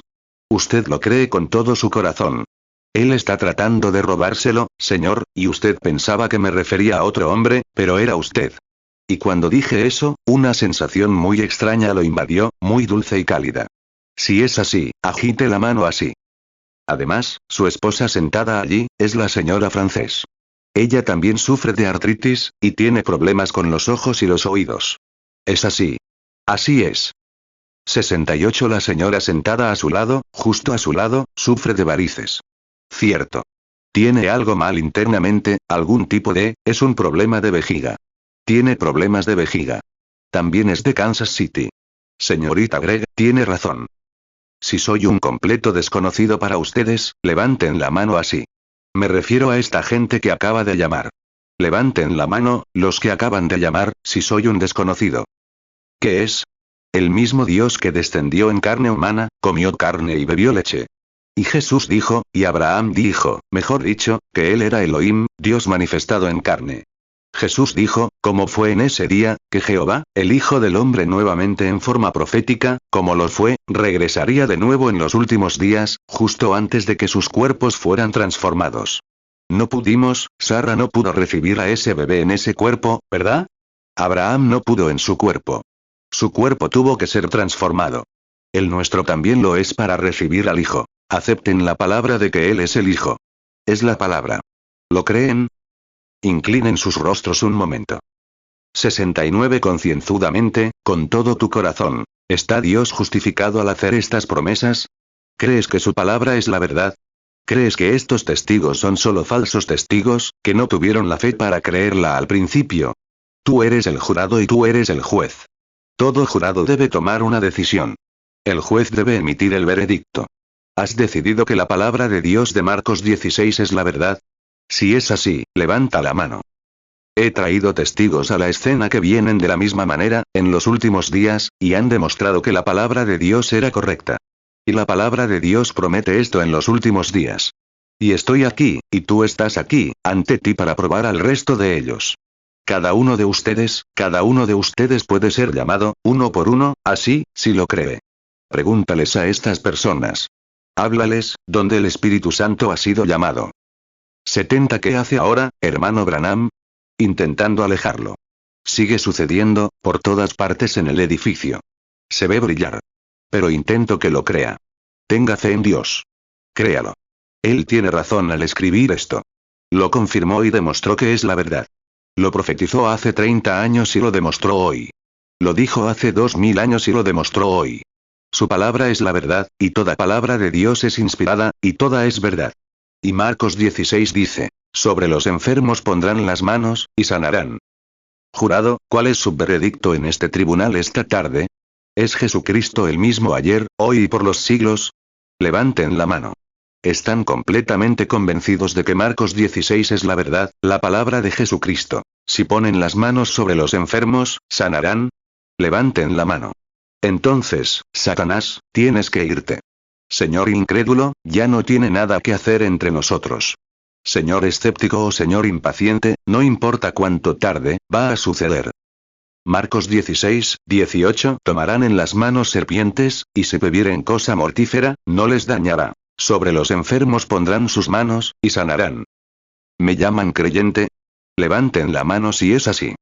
Usted lo cree con todo su corazón. Él está tratando de robárselo, señor, y usted pensaba que me refería a otro hombre, pero era usted. Y cuando dije eso, una sensación muy extraña lo invadió, muy dulce y cálida. Si es así, agite la mano así. Además, su esposa sentada allí, es la señora francés. Ella también sufre de artritis, y tiene problemas con los ojos y los oídos. Es así. Así es. 68 La señora sentada a su lado, justo a su lado, sufre de varices. Cierto. Tiene algo mal internamente, algún tipo de, es un problema de vejiga. Tiene problemas de vejiga. También es de Kansas City. Señorita Gregg, tiene razón. Si soy un completo desconocido para ustedes, levanten la mano así. Me refiero a esta gente que acaba de llamar. Levanten la mano, los que acaban de llamar, si soy un desconocido. ¿Qué es? El mismo Dios que descendió en carne humana, comió carne y bebió leche. Y Jesús dijo, y Abraham dijo, mejor dicho, que él era Elohim, Dios manifestado en carne. Jesús dijo, como fue en ese día, que Jehová, el Hijo del Hombre nuevamente en forma profética, como lo fue, regresaría de nuevo en los últimos días, justo antes de que sus cuerpos fueran transformados. No pudimos, Sara no pudo recibir a ese bebé en ese cuerpo, ¿verdad? Abraham no pudo en su cuerpo. Su cuerpo tuvo que ser transformado. El nuestro también lo es para recibir al Hijo. Acepten la palabra de que Él es el Hijo. Es la palabra. ¿Lo creen? Inclinen sus rostros un momento. 69 Concienzudamente, con todo tu corazón, ¿está Dios justificado al hacer estas promesas? ¿Crees que su palabra es la verdad? ¿Crees que estos testigos son solo falsos testigos, que no tuvieron la fe para creerla al principio? Tú eres el jurado y tú eres el juez. Todo jurado debe tomar una decisión. El juez debe emitir el veredicto. ¿Has decidido que la palabra de Dios de Marcos 16 es la verdad? Si es así, levanta la mano. He traído testigos a la escena que vienen de la misma manera, en los últimos días, y han demostrado que la palabra de Dios era correcta. Y la palabra de Dios promete esto en los últimos días. Y estoy aquí, y tú estás aquí, ante ti para probar al resto de ellos. Cada uno de ustedes puede ser llamado, uno por uno, así, si lo cree. Pregúntales a estas personas. Háblales, donde el Espíritu Santo ha sido llamado. 70 ¿Qué hace ahora, hermano Branham? Intentando alejarlo. Sigue sucediendo, por todas partes en el edificio. Se ve brillar. Pero intento que lo crea. Tenga fe en Dios. Créalo. Él tiene razón al escribir esto. Lo confirmó y demostró que es la verdad. Lo profetizó hace 30 años y lo demostró hoy. Lo dijo hace 2000 años y lo demostró hoy. Su palabra es la verdad, y toda palabra de Dios es inspirada, y toda es verdad. Y Marcos 16 dice, sobre los enfermos pondrán las manos, y sanarán. Jurado, ¿cuál es su veredicto en este tribunal esta tarde? ¿Es Jesucristo el mismo ayer, hoy y por los siglos? Levanten la mano. ¿Están completamente convencidos de que Marcos 16 es la verdad, la palabra de Jesucristo? Si ponen las manos sobre los enfermos, ¿sanarán? Levanten la mano. Entonces, Satanás, tienes que irte. Señor incrédulo, ya no tiene nada que hacer entre nosotros. Señor escéptico o señor impaciente, no importa cuánto tarde, va a suceder. Marcos 16, 18. Tomarán en las manos serpientes, y si bebieren cosa mortífera, no les dañará. Sobre los enfermos pondrán sus manos, y sanarán. ¿Me llaman creyente? Levanten la mano si es así.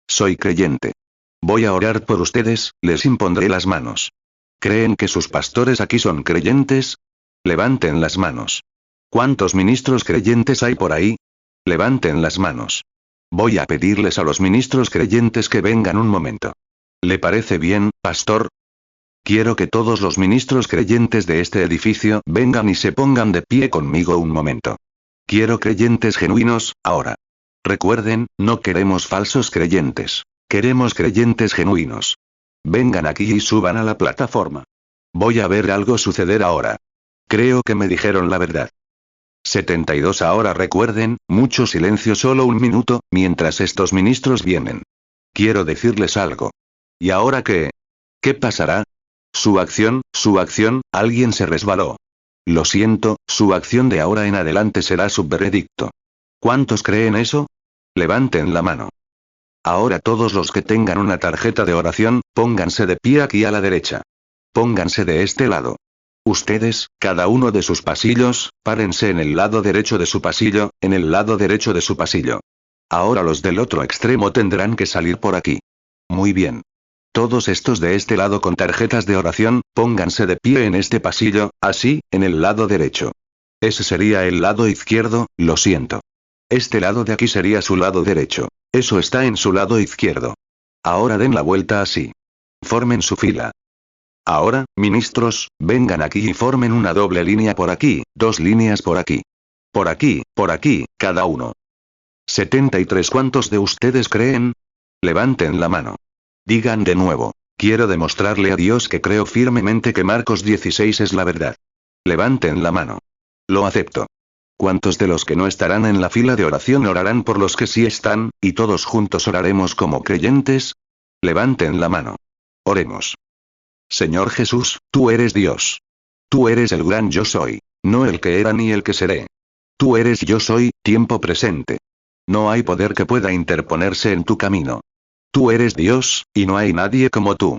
Soy creyente. Voy a orar por ustedes, les impondré las manos. ¿Creen que sus pastores aquí son creyentes? Levanten las manos. ¿Cuántos ministros creyentes hay por ahí? Levanten las manos. Voy a pedirles a los ministros creyentes que vengan un momento. ¿Le parece bien, pastor? Quiero que todos los ministros creyentes de este edificio vengan y se pongan de pie conmigo un momento. Quiero creyentes genuinos, ahora. Recuerden, no queremos falsos creyentes. Queremos creyentes genuinos. Vengan aquí y suban a la plataforma. Voy a ver algo suceder ahora. Creo que me dijeron la verdad. 72. Ahora recuerden, mucho silencio, solo un minuto, mientras estos ministros vienen. Quiero decirles algo. ¿Y ahora qué? ¿Qué pasará? Su acción, alguien se resbaló. Lo siento, su acción de ahora en adelante será su veredicto. ¿Cuántos creen eso? Levanten la mano. Ahora todos los que tengan una tarjeta de oración, pónganse de pie aquí a la derecha. Pónganse de este lado. Ustedes, cada uno de sus pasillos, párense en el lado derecho de su pasillo, en el lado derecho de su pasillo. Ahora los del otro extremo tendrán que salir por aquí. Muy bien. Todos estos de este lado con tarjetas de oración, pónganse de pie en este pasillo, así, en el lado derecho. Ese sería el lado izquierdo, lo siento. Este lado de aquí sería su lado derecho. Eso está en su lado izquierdo. Ahora den la vuelta así. Formen su fila. Ahora, ministros, vengan aquí y formen una doble línea por aquí, dos líneas por aquí. Por aquí, cada uno. 73. ¿Cuántos de ustedes creen? Levanten la mano. Digan de nuevo. Quiero demostrarle a Dios que creo firmemente que Marcos 16 es la verdad. Levanten la mano. Lo acepto. ¿Cuántos de los que no estarán en la fila de oración orarán por los que sí están, y todos juntos oraremos como creyentes? Levanten la mano. Oremos. Señor Jesús, tú eres Dios. Tú eres el gran yo soy, no el que era ni el que seré. Tú eres yo soy, tiempo presente. No hay poder que pueda interponerse en tu camino. Tú eres Dios, y no hay nadie como tú.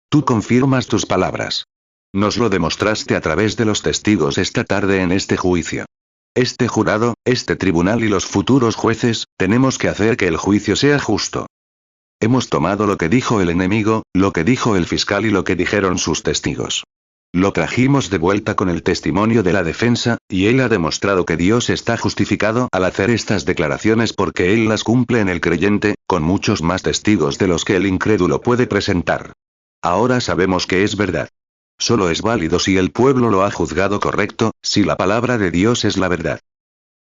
Tú confirmas tus palabras. Nos lo demostraste a través de los testigos esta tarde en este juicio. Este jurado, este tribunal y los futuros jueces, tenemos que hacer que el juicio sea justo. Hemos tomado lo que dijo el enemigo, lo que dijo el fiscal y lo que dijeron sus testigos. Lo trajimos de vuelta con el testimonio de la defensa, y él ha demostrado que Dios está justificado al hacer estas declaraciones porque él las cumple en el creyente, con muchos más testigos de los que el incrédulo puede presentar. Ahora sabemos que es verdad. Solo es válido si el pueblo lo ha juzgado correcto, si la palabra de Dios es la verdad.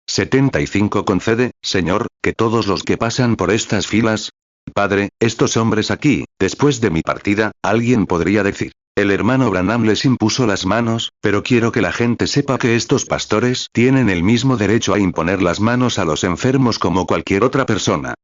75. Concede, Señor, que todos los que pasan por estas filas, Padre, estos hombres aquí, después de mi partida, alguien podría decir, el hermano Branham les impuso las manos, pero quiero que la gente sepa que estos pastores tienen el mismo derecho a imponer las manos a los enfermos como cualquier otra persona.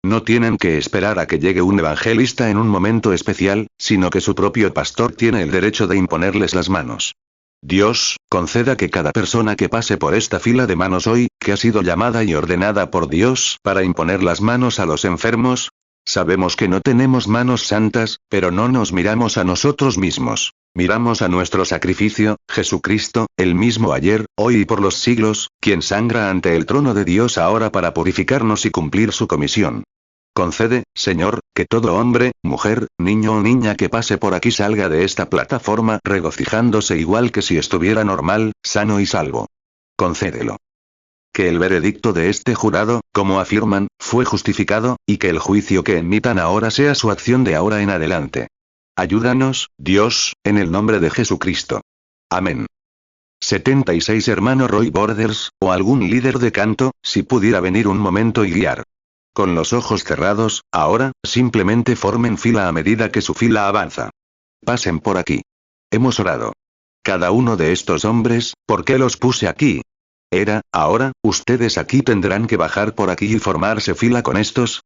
No tienen que esperar a que llegue un evangelista en un momento especial, sino que su propio pastor tiene el derecho de imponerles las manos. Dios, conceda que cada persona que pase por esta fila de manos hoy, que ha sido llamada y ordenada por Dios para imponer las manos a los enfermos, sabemos que no tenemos manos santas, pero no nos miramos a nosotros mismos. Miramos a nuestro sacrificio, Jesucristo, el mismo ayer, hoy y por los siglos, quien sangra ante el trono de Dios ahora para purificarnos y cumplir su comisión. Concede, Señor, que todo hombre, mujer, niño o niña que pase por aquí salga de esta plataforma regocijándose igual que si estuviera normal, sano y salvo. Concédelo. Que el veredicto de este jurado, como afirman, fue justificado, y que el juicio que emitan ahora sea su acción de ahora en adelante. Ayúdanos, Dios, en el nombre de Jesucristo. Amén. 76. Hermano Roy Borders, o algún líder de canto, si pudiera venir un momento y guiar. Con los ojos cerrados, ahora, simplemente formen fila a medida que su fila avanza. Pasen por aquí. Hemos orado. Cada uno de estos hombres, ¿por qué los puse aquí? Ahora, ustedes aquí tendrán que bajar por aquí y formarse fila con estos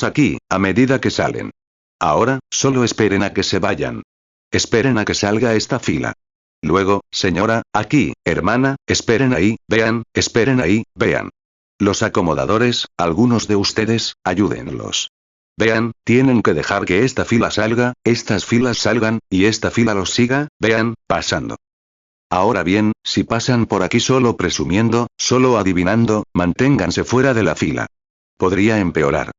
aquí, a medida que salen. Ahora, solo esperen a que se vayan. Esperen a que salga esta fila. Luego, señora, aquí, hermana, esperen ahí, vean, esperen ahí, vean. Los acomodadores, algunos de ustedes, ayúdenlos. Vean, tienen que dejar que esta fila salga, estas filas salgan, y esta fila los siga, vean, pasando. Ahora bien, si pasan por aquí solo presumiendo, solo adivinando, manténganse fuera de la fila. Podría empeorar.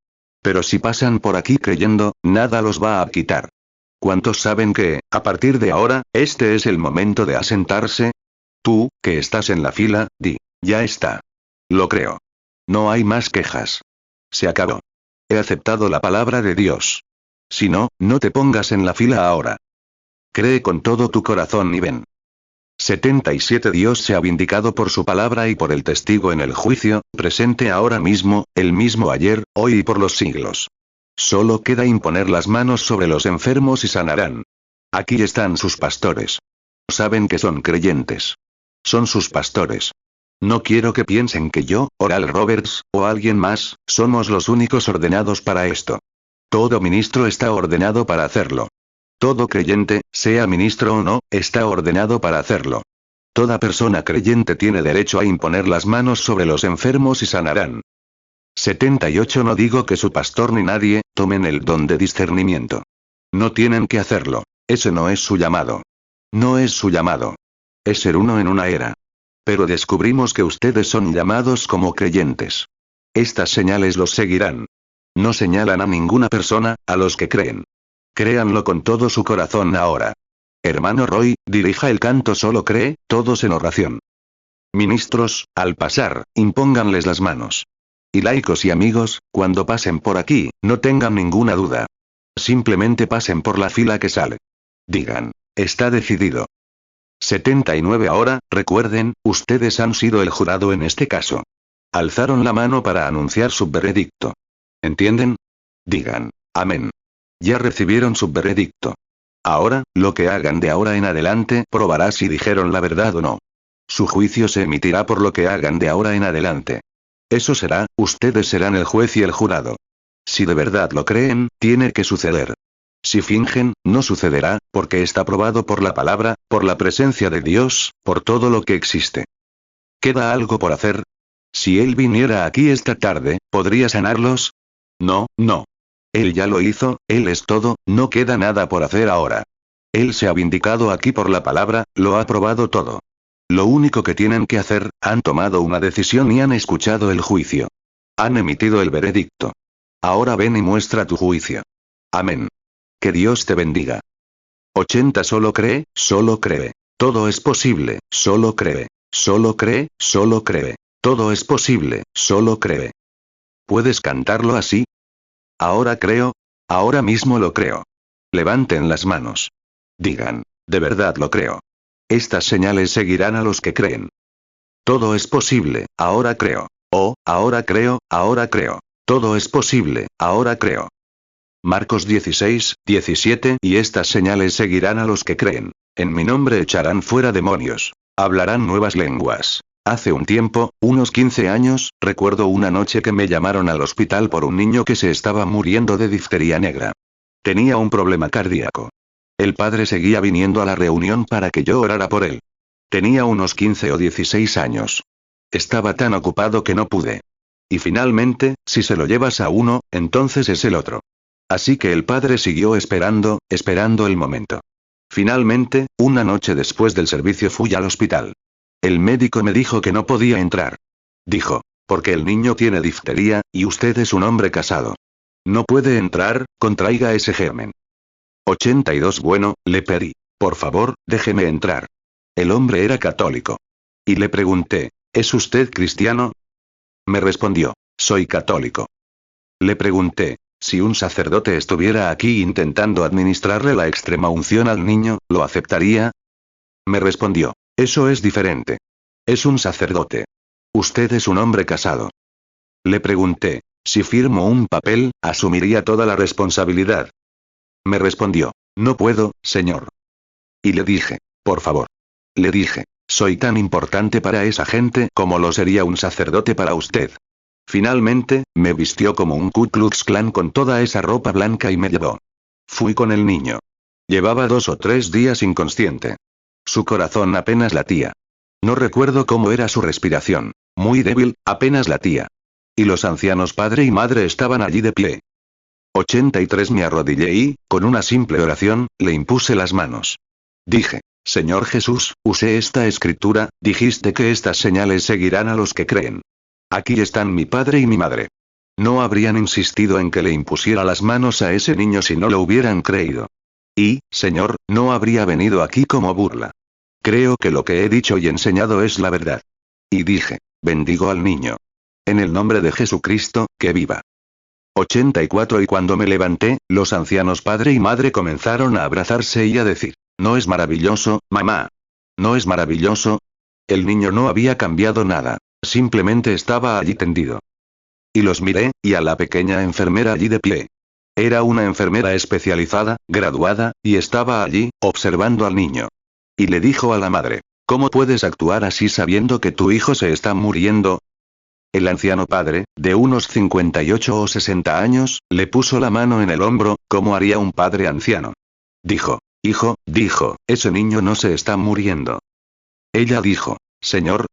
Pero si pasan por aquí creyendo, nada los va a quitar. ¿Cuántos saben que, a partir de ahora, este es el momento de asentarse? Tú, que estás en la fila, di, ya está. Lo creo. No hay más quejas. Se acabó. He aceptado la palabra de Dios. Si no, no te pongas en la fila ahora. Cree con todo tu corazón y ven. 77 Dios se ha vindicado por su palabra y por el testigo en el juicio, presente ahora mismo, el mismo ayer, hoy y por los siglos. Solo queda imponer las manos sobre los enfermos y sanarán. Aquí están sus pastores. Saben que son creyentes. Son sus pastores. No quiero que piensen que yo, Oral Roberts, o alguien más, somos los únicos ordenados para esto. Todo ministro está ordenado para hacerlo. Todo creyente, sea ministro o no, está ordenado para hacerlo. Toda persona creyente tiene derecho a imponer las manos sobre los enfermos y sanarán. 78 No digo que su pastor ni nadie, tomen el don de discernimiento. No tienen que hacerlo. Ese no es su llamado. No es su llamado. Es ser uno en una era. Pero descubrimos que ustedes son llamados como creyentes. Estas señales los seguirán. No señalan a ninguna persona, a los que creen. Créanlo con todo su corazón ahora. Hermano Roy, dirija el canto Solo cree, todos en oración. Ministros, al pasar, impónganles las manos. Y laicos y amigos, cuando pasen por aquí, no tengan ninguna duda. Simplemente pasen por la fila que sale. Digan, está decidido. 79 Ahora, recuerden, ustedes han sido el jurado en este caso. Alzaron la mano para anunciar su veredicto. ¿Entienden? Digan, amén. Ya recibieron su veredicto. Ahora, lo que hagan de ahora en adelante probará si dijeron la verdad o no. Su juicio se emitirá por lo que hagan de ahora en adelante. Eso será, ustedes serán el juez y el jurado. Si de verdad lo creen, tiene que suceder. Si fingen, no sucederá, porque está probado por la palabra, por la presencia de Dios, por todo lo que existe. ¿Queda algo por hacer? Si Él viniera aquí esta tarde, ¿podría sanarlos? No, no. Él ya lo hizo, Él es todo, no queda nada por hacer ahora. Él se ha vindicado aquí por la palabra, lo ha probado todo. Lo único que tienen que hacer, han tomado una decisión y han escuchado el juicio. Han emitido el veredicto. Ahora ven y muestra tu juicio. Amén. Que Dios te bendiga. 80 Solo cree, solo cree. Todo es posible, solo cree. Solo cree, solo cree. Todo es posible, solo cree. ¿Puedes cantarlo así? Ahora creo. Ahora mismo lo creo. Levanten las manos. Digan, de verdad lo creo. Estas señales seguirán a los que creen. Todo es posible, ahora creo. Oh, ahora creo, ahora creo. Todo es posible, ahora creo. Marcos 16, 17 Y estas señales seguirán a los que creen. En mi nombre echarán fuera demonios. Hablarán nuevas lenguas. Hace un tiempo, unos 15 años, recuerdo una noche que me llamaron al hospital por un niño que se estaba muriendo de difteria negra. Tenía un problema cardíaco. El padre seguía viniendo a la reunión para que yo orara por él. Tenía unos 15 o 16 años. Estaba tan ocupado que no pude. Y finalmente, si se lo llevas a uno, entonces es el otro. Así que el padre siguió esperando, esperando el momento. Finalmente, una noche después del servicio fui al hospital. El médico me dijo que no podía entrar. Dijo, porque el niño tiene difteria, y usted es un hombre casado. No puede entrar, contraiga ese germen. 82 Bueno, le pedí. Por favor, déjeme entrar. El hombre era católico. Y le pregunté, ¿es usted cristiano? Me respondió, soy católico. Le pregunté, si un sacerdote estuviera aquí intentando administrarle la extrema unción al niño, ¿lo aceptaría? Me respondió, eso es diferente. Es un sacerdote. Usted es un hombre casado. Le pregunté, si firmo un papel, ¿asumiría toda la responsabilidad? Me respondió, no puedo, señor. Y le dije, por favor. Le dije. Soy tan importante para esa gente como lo sería un sacerdote para usted. Finalmente, me vistió como un Ku Klux Klan con toda esa ropa blanca y me llevó. Fui con el niño. Llevaba 2 o 3 días inconsciente. Su corazón apenas latía. No recuerdo cómo era su respiración. Muy débil, apenas latía. Y los ancianos padre y madre estaban allí de pie. 83 Me arrodillé y, con una simple oración, le impuse las manos. Dije, Señor Jesús, usé esta escritura, dijiste que estas señales seguirán a los que creen. Aquí están mi padre y mi madre. No habrían insistido en que le impusiera las manos a ese niño si no lo hubieran creído. Y, Señor, no habría venido aquí como burla. Creo que lo que he dicho y enseñado es la verdad. Y dije, bendigo al niño. En el nombre de Jesucristo, que viva. 84 Y cuando me levanté, los ancianos padre y madre comenzaron a abrazarse y a decir, ¿no es maravilloso, mamá? ¿No es maravilloso? El niño no había cambiado nada, simplemente estaba allí tendido. Y los miré, y a la pequeña enfermera allí de pie. Era una enfermera especializada, graduada, y estaba allí, observando al niño. Y le dijo a la madre, ¿cómo puedes actuar así sabiendo que tu hijo se está muriendo? El anciano padre, de unos 58 o 60 años, le puso la mano en el hombro, como haría un padre anciano. Dijo, hijo, ese niño no se está muriendo. Ella dijo, Señor,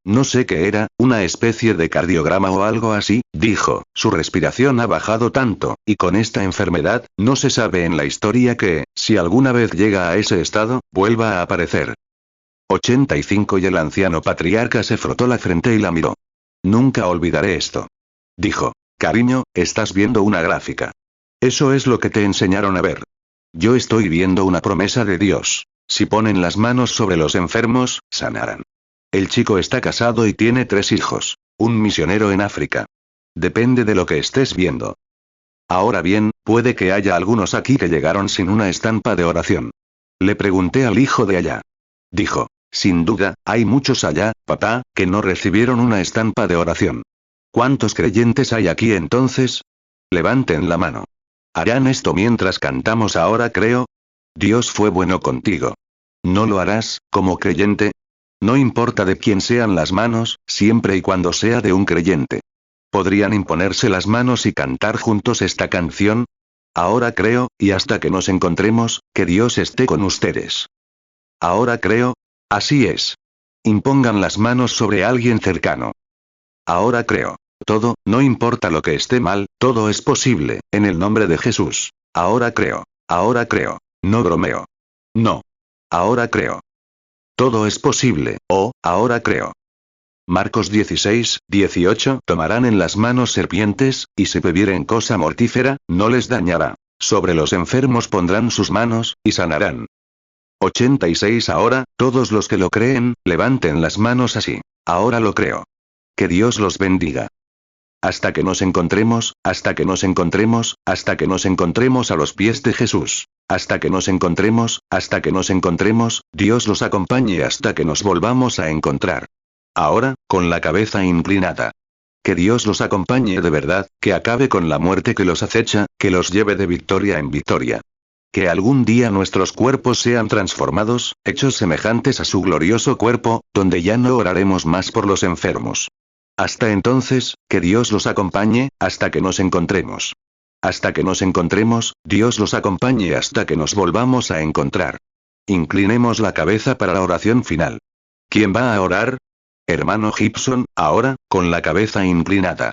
no sé qué era, una especie de cardiograma o algo así, su respiración ha bajado tanto, y con esta enfermedad, no se sabe en la historia que, si alguna vez llega a ese estado, vuelva a aparecer. 85 Y el anciano patriarca se frotó la frente y la miró. Nunca olvidaré esto. Dijo, cariño, estás viendo una gráfica. Eso es lo que te enseñaron a ver. Yo estoy viendo una promesa de Dios. Si ponen las manos sobre los enfermos, sanarán. El chico está casado y tiene 3 hijos. Un misionero en África. Depende de lo que estés viendo. Ahora bien, puede que haya algunos aquí que llegaron sin una estampa de oración. Le pregunté al hijo de allá. Dijo, sin duda, hay muchos allá, papá, que no recibieron una estampa de oración. ¿Cuántos creyentes hay aquí entonces? Levanten la mano. ¿Harán esto mientras cantamos ahora, creo? Dios fue bueno contigo. ¿No lo harás, como creyente? No importa de quién sean las manos, siempre y cuando sea de un creyente. ¿Podrían imponerse las manos y cantar juntos esta canción? Ahora creo, y hasta que nos encontremos, que Dios esté con ustedes. Ahora creo. Así es. Impongan las manos sobre alguien cercano. Ahora creo. Todo, no importa lo que esté mal, todo es posible, en el nombre de Jesús. Ahora creo. Ahora creo. No bromeo. No. Ahora creo. Todo es posible, ahora creo. Marcos 16:18 Tomarán en las manos serpientes, y si bebieren cosa mortífera, no les dañará. Sobre los enfermos pondrán sus manos, y sanarán. 86 Ahora, todos los que lo creen, levanten las manos así. Ahora lo creo. Que Dios los bendiga. Hasta que nos encontremos, hasta que nos encontremos, hasta que nos encontremos a los pies de Jesús. Hasta que nos encontremos, Dios los acompañe hasta que nos volvamos a encontrar. Ahora, con la cabeza inclinada. Que Dios los acompañe de verdad, que acabe con la muerte que los acecha, que los lleve de victoria en victoria. Que algún día nuestros cuerpos sean transformados, hechos semejantes a su glorioso cuerpo, donde ya no oraremos más por los enfermos. Hasta entonces, que Dios los acompañe, hasta que nos encontremos. Hasta que nos encontremos, Dios los acompañe hasta que nos volvamos a encontrar. Inclinemos la cabeza para la oración final. ¿Quién va a orar? Hermano Gibson, ahora, con la cabeza inclinada.